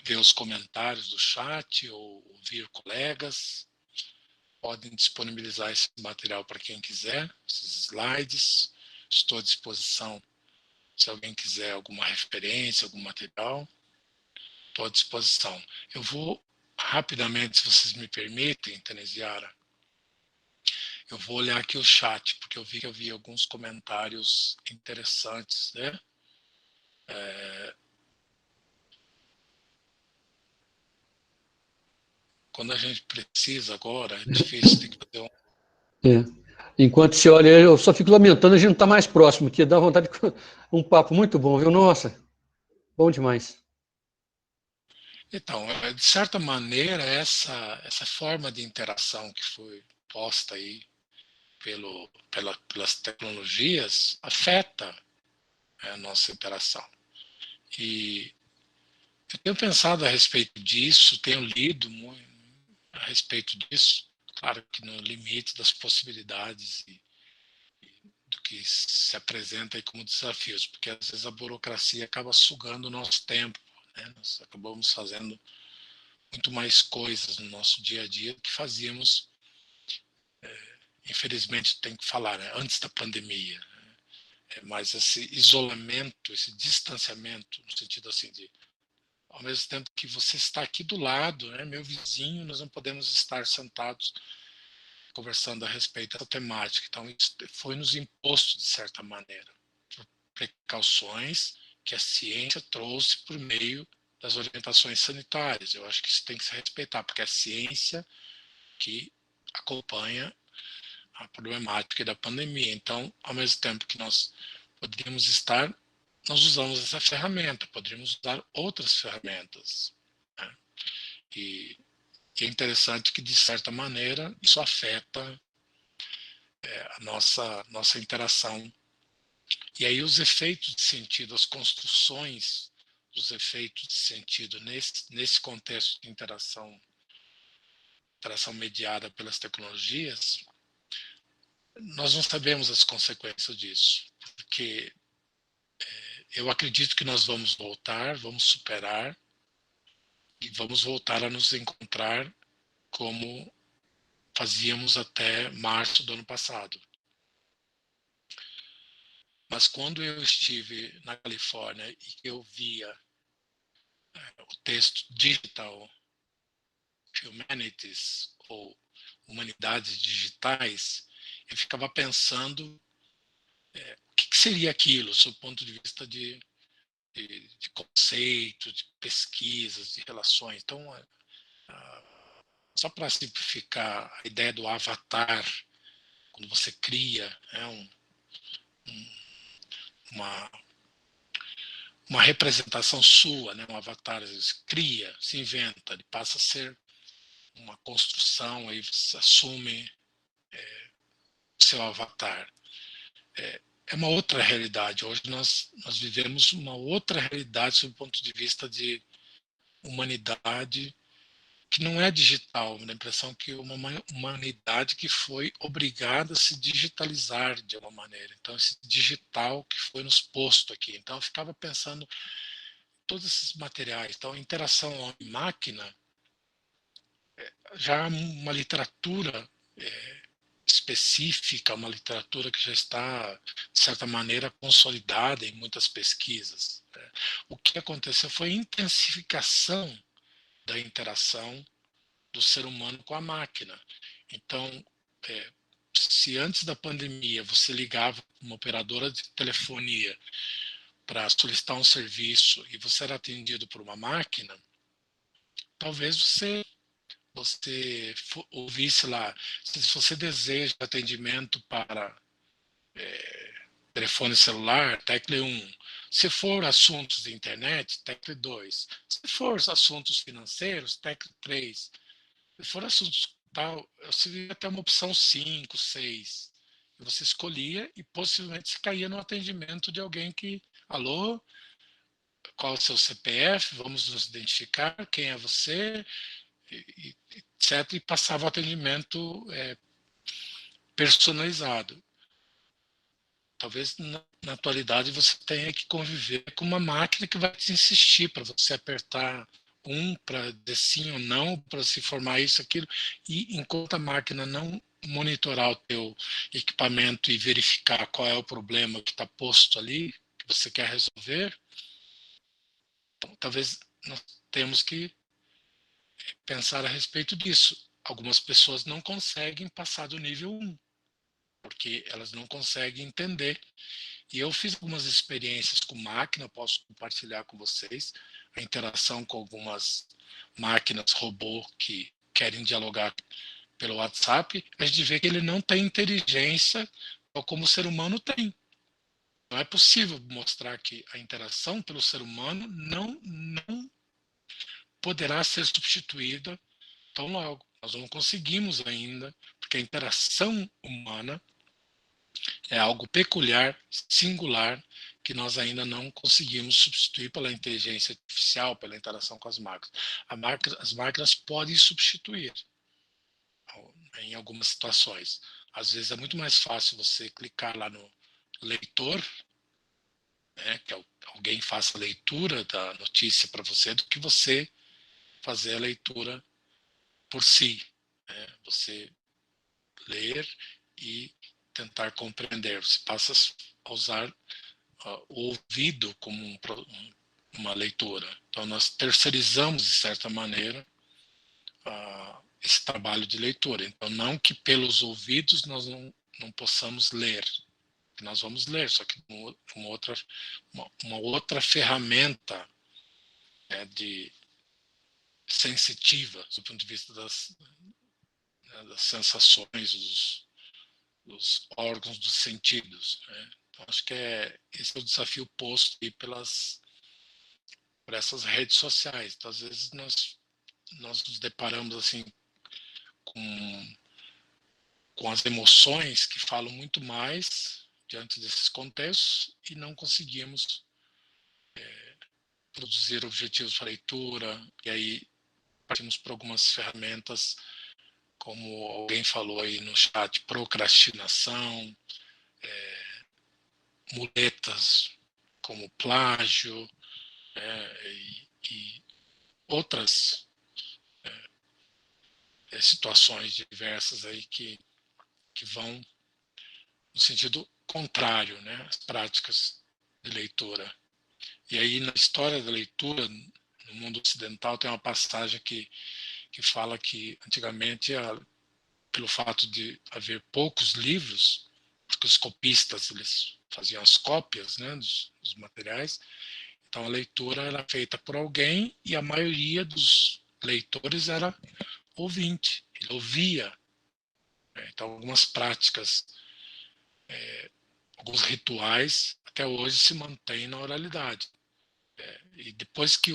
ver os comentários do chat ou ouvir colegas. Podem disponibilizar esse material para quem quiser, esses slides. Estou à disposição se alguém quiser alguma referência, algum material. Estou à disposição. Eu vou rapidamente, se vocês me permitem, Tenesiara, eu vou olhar aqui o chat, porque eu vi que havia alguns comentários interessantes, né? Quando a gente precisa agora, é difícil, tem que fazer Enquanto você olha, eu só fico lamentando, a gente não está mais próximo, que dá vontade de um papo muito bom, viu? Nossa, bom demais. Então, de certa maneira, essa forma de interação que foi posta aí pelas tecnologias afeta a nossa interação. E eu tenho pensado a respeito disso, tenho lido muito a respeito disso, claro que no limite das possibilidades e do que se apresenta aí como desafios, porque às vezes a burocracia acaba sugando o nosso tempo, né? Nós acabamos fazendo muito mais coisas no nosso dia a dia do que fazíamos, infelizmente tem que falar, né? Antes da pandemia. Mas esse isolamento, esse distanciamento, no sentido assim de, ao mesmo tempo que você está aqui do lado, né, meu vizinho, nós não podemos estar sentados conversando a respeito dessa temática. Então, isso foi nos imposto, de certa maneira, por precauções que a ciência trouxe por meio das orientações sanitárias. Eu acho que isso tem que se respeitar, porque é a ciência que acompanha a problemática da pandemia. Então, ao mesmo tempo que nós poderíamos estar, nós usamos essa ferramenta, poderíamos usar outras ferramentas, né? E E é interessante que, de certa maneira, isso afeta a nossa interação. E aí os efeitos de sentido, as construções dos efeitos de sentido nesse contexto de interação mediada pelas tecnologias, nós não sabemos as consequências disso, porque eu acredito que nós vamos voltar, vamos superar e vamos voltar a nos encontrar como fazíamos até março do ano passado. Mas quando eu estive na Califórnia e eu via o texto Digital Humanities, ou Humanidades Digitais, eu ficava pensando o que seria aquilo, sob o ponto de vista de conceito, de pesquisas, de relações. Então, só para simplificar, a ideia do avatar, quando você cria uma representação sua, um avatar, às vezes cria, se inventa, ele passa a ser uma construção, aí você assume seu avatar. É uma outra realidade. Hoje nós vivemos uma outra realidade sob o ponto de vista de humanidade que não é digital, me dá a impressão que é uma humanidade que foi obrigada a se digitalizar de alguma maneira. Então, esse digital que foi nos posto aqui. Então, eu ficava pensando em todos esses materiais. Então, a interação homem-máquina, já há uma literatura específica, uma literatura que já está, de certa maneira, consolidada em muitas pesquisas. O que aconteceu foi a intensificação da interação do ser humano com a máquina. Então, se antes da pandemia você ligava uma operadora de telefonia para solicitar um serviço e você era atendido por uma máquina, talvez você ouvisse lá, se você deseja atendimento para telefone celular, tecle 1. Se for assuntos de internet, tecle 2. Se for assuntos financeiros, tecle 3. Se for assuntos tal, você ia até uma opção 5, 6. Você escolhia e possivelmente você caía no atendimento de alguém que, alô, qual é o seu CPF, vamos nos identificar, quem é você, etc. E passava o atendimento personalizado. Talvez na atualidade você tenha que conviver com uma máquina que vai te insistir para você apertar para dizer sim ou não, para se formar isso, aquilo, e enquanto a máquina não monitorar o teu equipamento e verificar qual é o problema que está posto ali, que você quer resolver, então, talvez nós temos que pensar a respeito disso. Algumas pessoas não conseguem passar do nível 1, porque elas não conseguem entender. E eu fiz algumas experiências com máquina, posso compartilhar com vocês, a interação com algumas máquinas robô que querem dialogar pelo WhatsApp, a gente vê que ele não tem inteligência como o ser humano tem. Não é possível mostrar que a interação pelo ser humano não poderá ser substituída tão logo. Nós não conseguimos ainda, porque a interação humana é algo peculiar, singular, que nós ainda não conseguimos substituir pela inteligência artificial, pela interação com as máquinas. As máquinas podem substituir em algumas situações. Às vezes é muito mais fácil você clicar lá no leitor, que alguém faça a leitura da notícia para você, do que você fazer a leitura por si. Você ler e tentar compreender. Você passa a usar o ouvido como uma leitura. Então, nós terceirizamos, de certa maneira, esse trabalho de leitura. Então, não que pelos ouvidos nós não possamos ler, que nós vamos ler, só que uma outra ferramenta de sensitiva, do ponto de vista das sensações, dos órgãos dos sentidos. Então, acho que esse é o desafio posto aí por essas redes sociais. Então, às vezes nós nós nos deparamos assim com as emoções que falam muito mais diante desses contextos e não conseguimos produzir objetivos para leitura, e aí partimos para algumas ferramentas, como alguém falou aí no chat, procrastinação, muletas como plágio, e outras situações diversas aí que vão no sentido contrário, né, às práticas de leitura. E aí, na história da leitura, no mundo ocidental, tem uma passagem que fala que, antigamente, pelo fato de haver poucos livros, porque os copistas eles faziam as cópias, né, dos materiais, então a leitura era feita por alguém e a maioria dos leitores era ouvinte, ele ouvia. Então, algumas práticas, alguns rituais, até hoje se mantêm na oralidade. E depois que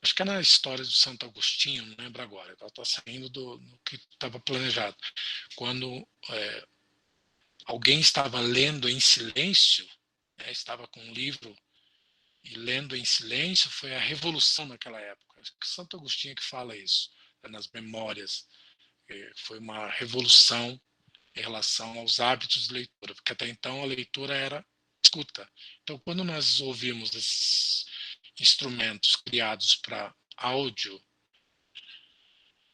acho que é na história do Santo Agostinho, não lembro agora, está saindo do que estava planejado. Quando alguém estava lendo em silêncio, né, estava com um livro e lendo em silêncio, foi a revolução naquela época. Acho que Santo Agostinho que fala isso, nas memórias. Foi uma revolução em relação aos hábitos de leitura, porque até então a leitura era escuta. Então, quando nós ouvimos esses instrumentos criados para áudio,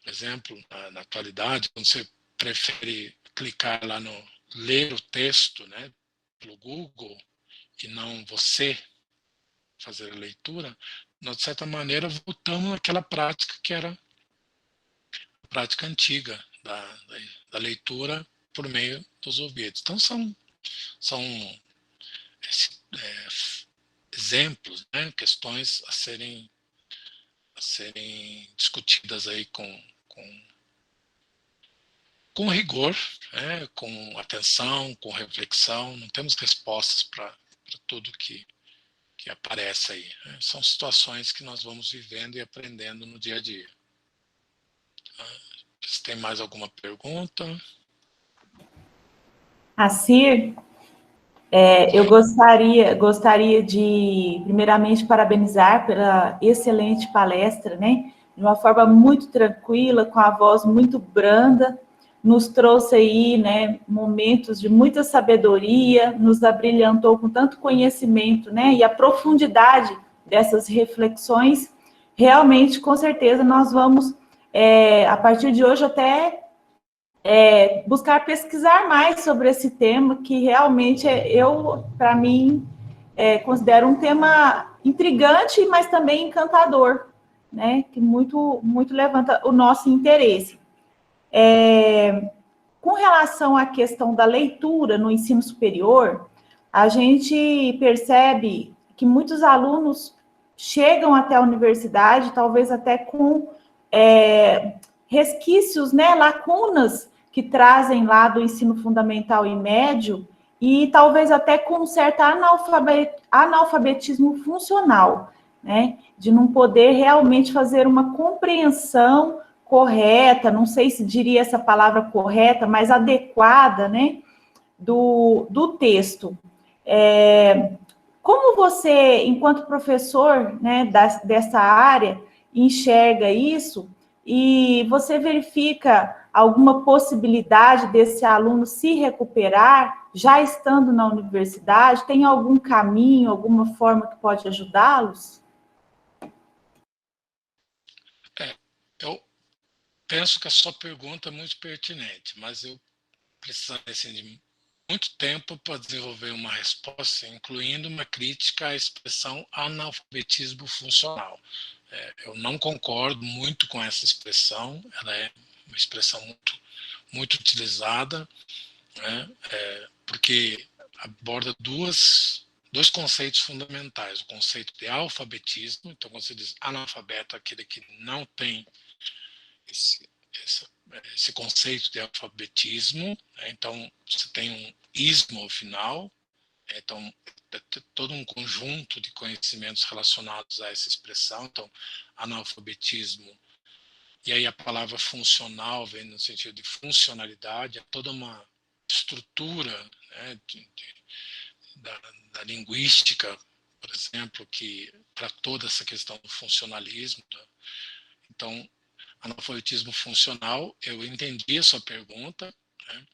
por exemplo, na atualidade, quando você prefere clicar lá no ler o texto, né, pelo Google, e não você fazer a leitura, nós, de certa maneira, voltamos àquela prática que era a prática antiga da leitura por meio dos ouvidos. Então, são exemplos, né, questões a serem discutidas aí com rigor, né, com atenção, com reflexão. Não temos respostas para tudo que aparece aí, né? São situações que nós vamos vivendo e aprendendo no dia a dia. Se tem mais alguma pergunta? Assir, eu gostaria de, primeiramente, parabenizar pela excelente palestra, né? De uma forma muito tranquila, com a voz muito branda, nos trouxe aí, né, momentos de muita sabedoria, nos abrilhantou com tanto conhecimento, né? E a profundidade dessas reflexões, realmente, com certeza, nós vamos, a partir de hoje, até buscar pesquisar mais sobre esse tema, que realmente para mim, considero um tema intrigante, mas também encantador, né? Que muito levanta o nosso interesse. Com relação à questão da leitura no ensino superior, a gente percebe que muitos alunos chegam até a universidade, talvez até com resquícios, né, lacunas que trazem lá do ensino fundamental e médio, e talvez até com um certo analfabetismo funcional, né, de não poder realmente fazer uma compreensão correta, não sei se diria essa palavra correta, mas adequada, né, do texto. Como você, enquanto professor, né, dessa área, enxerga isso, e você verifica alguma possibilidade desse aluno se recuperar já estando na universidade? Tem algum caminho, alguma forma que pode ajudá-los? Eu penso que a sua pergunta é muito pertinente, mas eu precisaria assim, de muito tempo para desenvolver uma resposta, incluindo uma crítica à expressão analfabetismo funcional. Eu não concordo muito com essa expressão, ela é uma expressão muito utilizada, né, porque aborda dois conceitos fundamentais: o conceito de alfabetismo. Então, quando você diz analfabeto, aquele que não tem esse conceito de alfabetismo, né? Então você tem um ismo ao final, então todo um conjunto de conhecimentos relacionados a essa expressão. Então, analfabetismo, e aí a palavra funcional vem no sentido de funcionalidade, é toda uma estrutura, né, da linguística, por exemplo, que para toda essa questão do funcionalismo. Então, analfabetismo funcional, eu entendi a sua pergunta, né?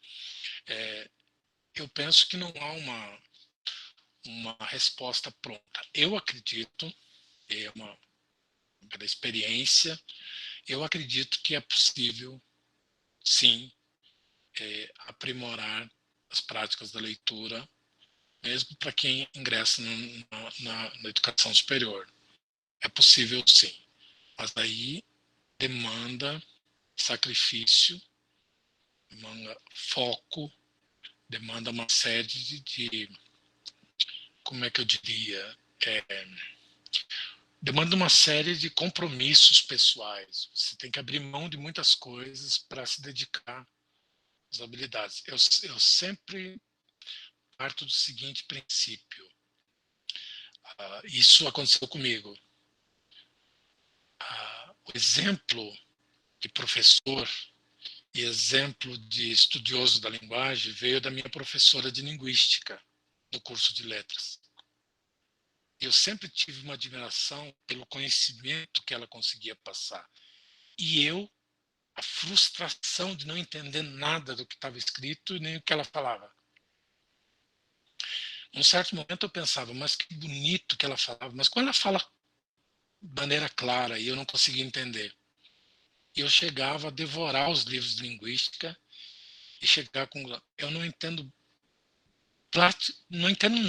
Eu penso que não há uma resposta pronta. Eu acredito, pela experiência, eu acredito que é possível, sim, aprimorar as práticas da leitura, mesmo para quem ingressa na educação superior. É possível, sim, mas aí demanda sacrifício, demanda foco, demanda uma série de como é que eu diria, demanda uma série de compromissos pessoais. Você tem que abrir mão de muitas coisas para se dedicar às habilidades. Eu sempre parto do seguinte princípio. Isso aconteceu comigo. O exemplo de professor e exemplo de estudioso da linguagem veio da minha professora de linguística no curso de letras. Eu sempre tive uma admiração pelo conhecimento que ela conseguia passar. E a frustração de não entender nada do que estava escrito e nem o que ela falava. Num certo momento eu pensava, mas que bonito que ela falava, mas quando ela fala de maneira clara e eu não conseguia entender, eu chegava a devorar os livros de linguística e chegar com... Eu não entendo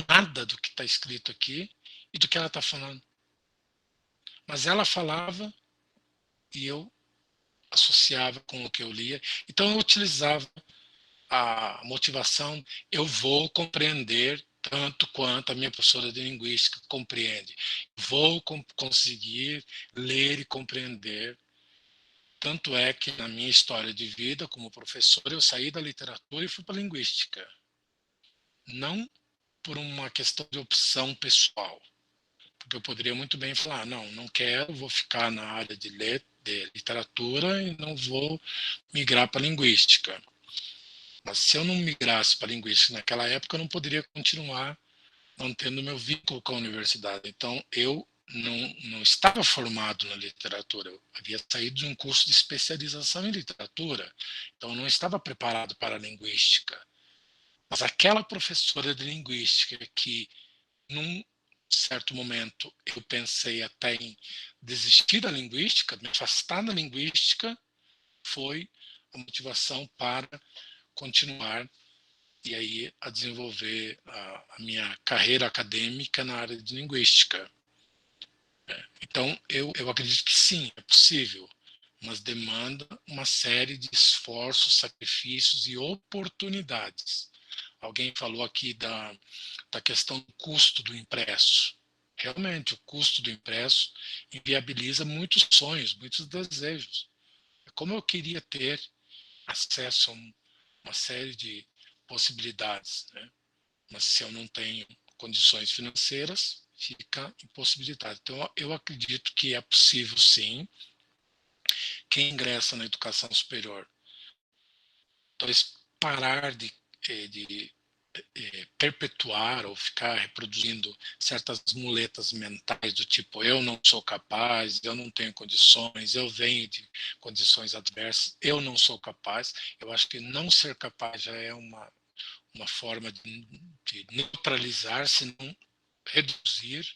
nada do que está escrito aqui e do que ela está falando. Mas ela falava e eu associava com o que eu lia. Então eu utilizava a motivação, eu vou compreender tanto quanto a minha professora de linguística compreende. Vou conseguir ler e compreender. Tanto é que na minha história de vida como professor, eu saí da literatura e fui para a linguística. Não por uma questão de opção pessoal, porque eu poderia muito bem falar, não quero, vou ficar na área de literatura e não vou migrar para a linguística. Mas se eu não migrasse para a linguística naquela época, eu não poderia continuar mantendo meu vínculo com a universidade. Então, eu não estava formado na literatura, eu havia saído de um curso de especialização em literatura, então eu não estava preparado para a linguística. Mas aquela professora de linguística que, num certo momento, eu pensei até em desistir da linguística, me afastar da linguística, foi a motivação para continuar e aí a desenvolver a minha carreira acadêmica na área de linguística. Então, eu acredito que sim, é possível, mas demanda uma série de esforços, sacrifícios e oportunidades. Alguém falou aqui da questão do custo do impresso. Realmente, o custo do impresso inviabiliza muitos sonhos, muitos desejos. Como eu queria ter acesso a uma série de possibilidades, né? Mas se eu não tenho condições financeiras, fica impossibilitado. Então, eu acredito que é possível, sim, quem ingressa na educação superior, talvez parar de perpetuar ou ficar reproduzindo certas muletas mentais do tipo eu não sou capaz, eu não tenho condições, eu venho de condições adversas, eu não sou capaz. Eu acho que não ser capaz já é uma forma de neutralizar, se não reduzir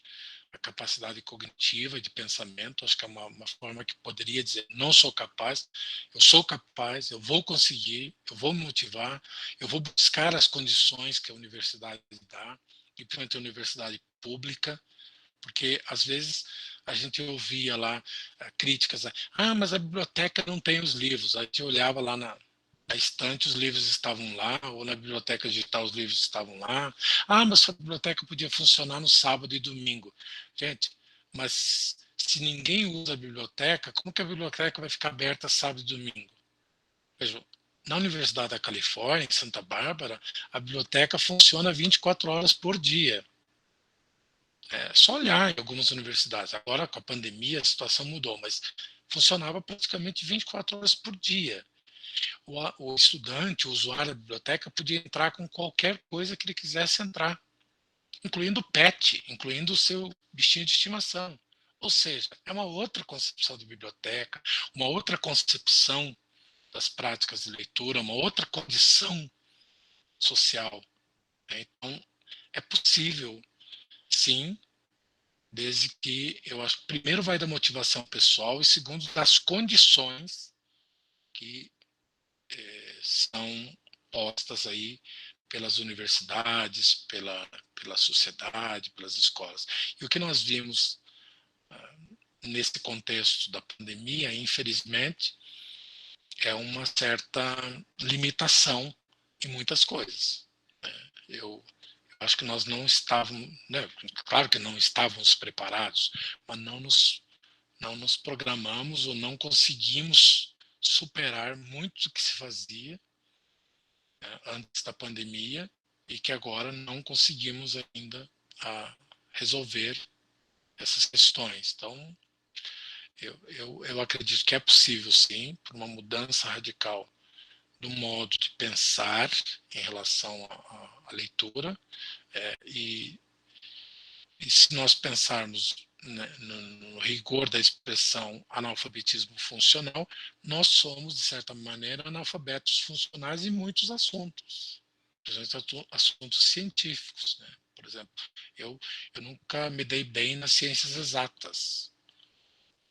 a capacidade cognitiva de pensamento. Acho que é uma forma que poderia dizer não sou capaz, eu sou capaz, eu vou conseguir, eu vou me motivar, eu vou buscar as condições que a universidade dá, e principalmente a universidade pública, porque às vezes a gente ouvia lá críticas, mas a biblioteca não tem os livros. Aí a gente olhava lá na estante, os livros estavam lá, ou na biblioteca digital os livros estavam lá. Mas a biblioteca podia funcionar no sábado e domingo. Gente, mas se ninguém usa a biblioteca, como que a biblioteca vai ficar aberta sábado e domingo? Vejam, na Universidade da Califórnia, em Santa Bárbara, a biblioteca funciona 24 horas por dia. É só olhar em algumas universidades. Agora, com a pandemia, a situação mudou, mas funcionava praticamente 24 horas por dia. O estudante, o usuário da biblioteca, podia entrar com qualquer coisa que ele quisesse entrar, incluindo o pet, incluindo o seu bichinho de estimação. Ou seja, é uma outra concepção de biblioteca, uma outra concepção das práticas de leitura, uma outra condição social. Né? Então, é possível, sim, desde que, eu acho que primeiro vai da motivação pessoal e segundo das condições que são postas aí pelas universidades, pela sociedade, pelas escolas. E o que nós vimos nesse contexto da pandemia, infelizmente, é uma certa limitação em muitas coisas. Eu acho que nós não estávamos, né, claro que não estávamos preparados, mas não nos programamos ou não conseguimos superar muito do que se fazia, né, antes da pandemia e que agora não conseguimos ainda resolver essas questões. Então, eu acredito que é possível, sim, por uma mudança radical do modo de pensar em relação à leitura, e se nós pensarmos, né, no rigor da expressão analfabetismo funcional, nós somos, de certa maneira, analfabetos funcionais em muitos assuntos, principalmente assuntos científicos. Né? Por exemplo, eu nunca me dei bem nas ciências exatas.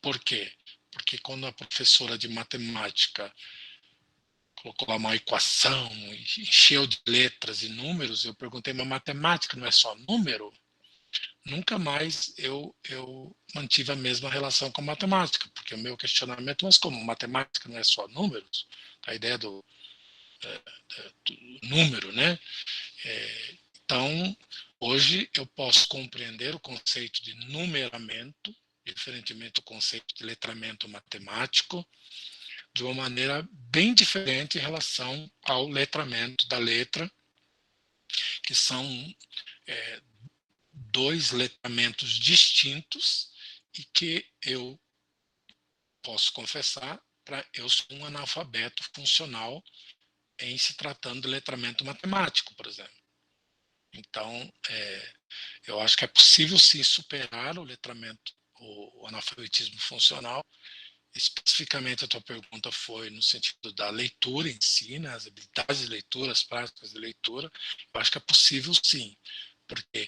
Por quê? Porque quando a professora de matemática colocou lá uma equação, encheu de letras e números, eu perguntei, mas matemática não é só número? Nunca mais eu mantive a mesma relação com a matemática, porque o meu questionamento, mas como matemática não é só números, a ideia do número, né? Então, hoje eu posso compreender o conceito de numeramento, diferentemente do conceito de letramento matemático, de uma maneira bem diferente em relação ao letramento da letra, que são dois letramentos distintos e que eu posso confessar, eu sou um analfabeto funcional em se tratando de letramento matemático, por exemplo. Então, eu acho que é possível sim superar o letramento, o analfabetismo funcional. Especificamente a tua pergunta foi no sentido da leitura em si, né, as habilidades de leitura, as práticas de leitura. Eu acho que é possível sim, porque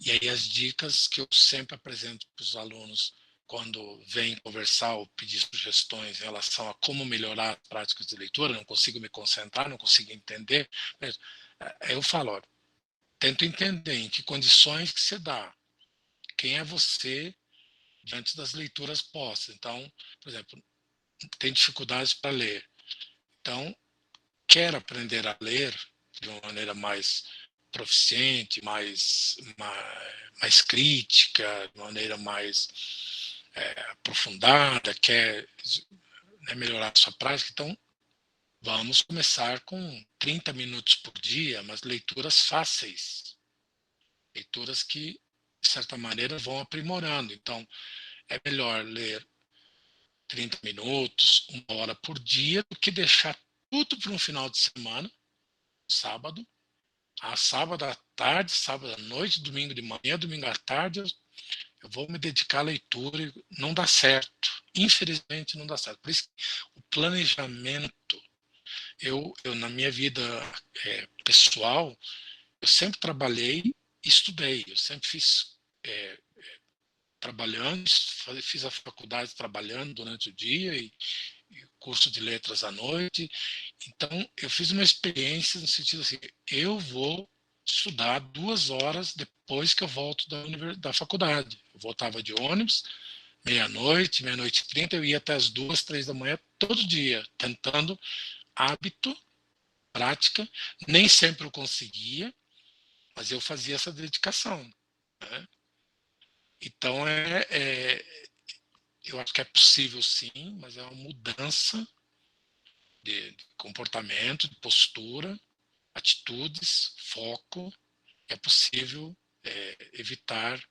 e aí as dicas que eu sempre apresento para os alunos quando vêm conversar ou pedir sugestões em relação a como melhorar as práticas de leitura, não consigo me concentrar, não consigo entender, eu falo, ó, tento entender em que condições que você dá, quem é você diante das leituras postas. Então, por exemplo, tem dificuldades para ler. Então, quer aprender a ler de uma maneira mais proficiente, mais crítica, de maneira mais aprofundada, quer, né, melhorar a sua prática, então vamos começar com 30 minutos por dia, mas leituras fáceis, leituras que, de certa maneira, vão aprimorando. Então, é melhor ler 30 minutos, 1 hora por dia, do que deixar tudo para um final de semana, sábado, sábado à tarde, sábado à noite, domingo de manhã, domingo à tarde, eu vou me dedicar à leitura e não dá certo. Infelizmente não dá certo. Por isso, o planejamento, eu na minha vida pessoal, eu sempre trabalhei e estudei. Eu sempre fiz trabalhando, fiz a faculdade trabalhando durante o dia e curso de letras à noite. Então, eu fiz uma experiência no sentido assim, eu vou estudar 2 horas depois que eu volto da faculdade. Eu voltava de ônibus, meia-noite, meia-noite e 30, eu ia até as 2, 3 da manhã, todo dia, tentando hábito, prática. Nem sempre eu conseguia, mas eu fazia essa dedicação. Né? Então, eu acho que é possível sim, mas é uma mudança de comportamento, de postura, atitudes, foco. É possível evitar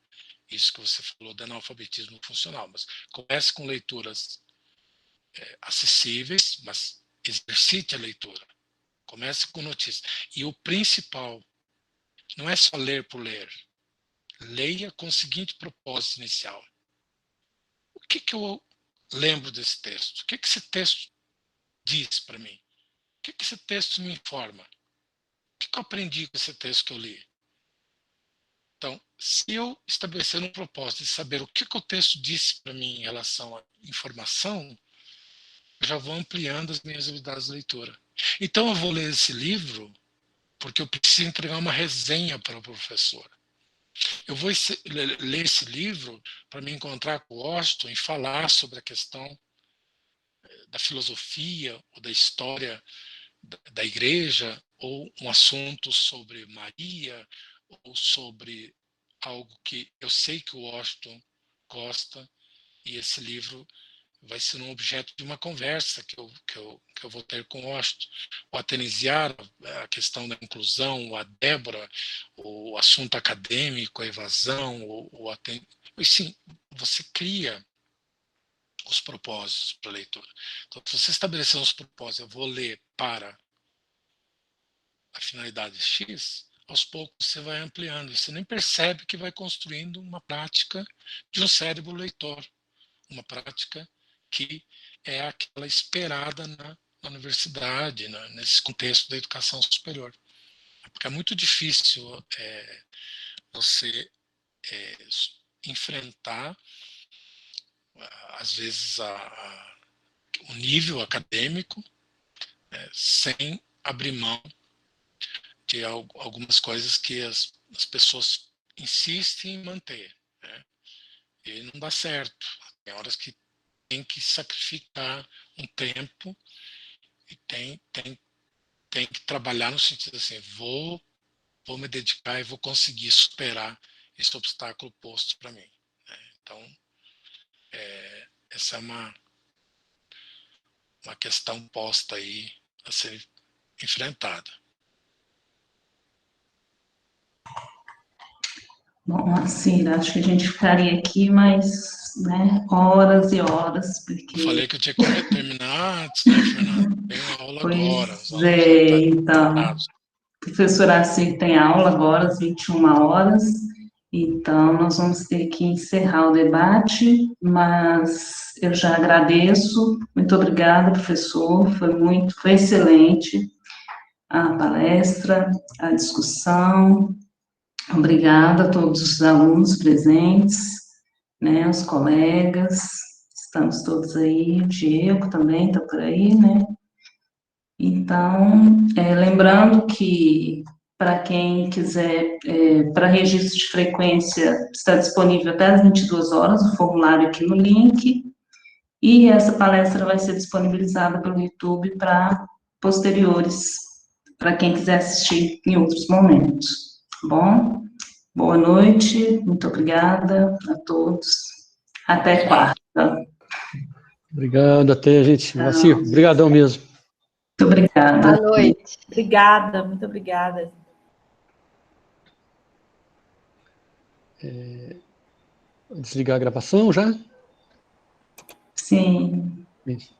isso que você falou do analfabetismo funcional, mas comece com leituras acessíveis, mas exercite a leitura. Comece com notícias. E o principal, não é só ler por ler. Leia com o seguinte propósito inicial. O que eu lembro desse texto? O que esse texto diz para mim? O que esse texto me informa? O que eu aprendi com esse texto que eu li? Então, se eu estabelecer um propósito de saber o que o texto disse para mim em relação à informação, eu já vou ampliando as minhas habilidades de leitura. Então, eu vou ler esse livro porque eu preciso entregar uma resenha para o professor. Eu vou ler esse livro para me encontrar com o Washington e falar sobre a questão da filosofia ou da história da igreja, ou um assunto sobre Maria, ou sobre algo que eu sei que o Washington gosta, e esse livro vai ser um objeto de uma conversa que eu vou ter com o Washington. O Atenesiar, a questão da inclusão, a Débora, o assunto acadêmico, a evasão, e sim, você cria os propósitos para a leitura. Então, se você estabelecer uns propósitos, eu vou ler para a finalidade X, aos poucos você vai ampliando. Você nem percebe que vai construindo uma prática de um cérebro leitor, uma prática que é aquela esperada na universidade, nesse contexto da educação superior. Porque é muito difícil você enfrentar, às vezes, o nível acadêmico sem abrir mão de algumas coisas que as pessoas insistem em manter. Né? E não dá certo. Tem horas que tem que sacrificar um tempo e tem que trabalhar no sentido assim, vou me dedicar e vou conseguir superar esse obstáculo posto para mim. Né? Então, essa é uma questão posta aí a ser enfrentada. Bom, assim, acho que a gente ficaria aqui mais, né, horas e horas, porque... Falei que eu tinha que terminar antes, né, Fernando? Tem aula agora, os Pois alunos devem estar então, preparados. o professor Assi tem aula agora às 21 horas, então nós vamos ter que encerrar o debate, mas eu já agradeço, muito obrigada, professor, foi excelente a palestra, a discussão. Obrigada a todos os alunos presentes, né, os colegas, estamos todos aí, o Diego também está por aí, né? Então, lembrando que, para quem quiser, para registro de frequência, está disponível até às 22 horas, o formulário aqui no link, e essa palestra vai ser disponibilizada pelo YouTube para posteriores, para quem quiser assistir em outros momentos, tá bom? Boa noite, muito obrigada a todos. Até quarta. Obrigado, até, gente. Moacir, obrigadão mesmo. Muito obrigada. Boa noite. Obrigada, muito obrigada. Vou desligar a gravação já? Sim. Isso.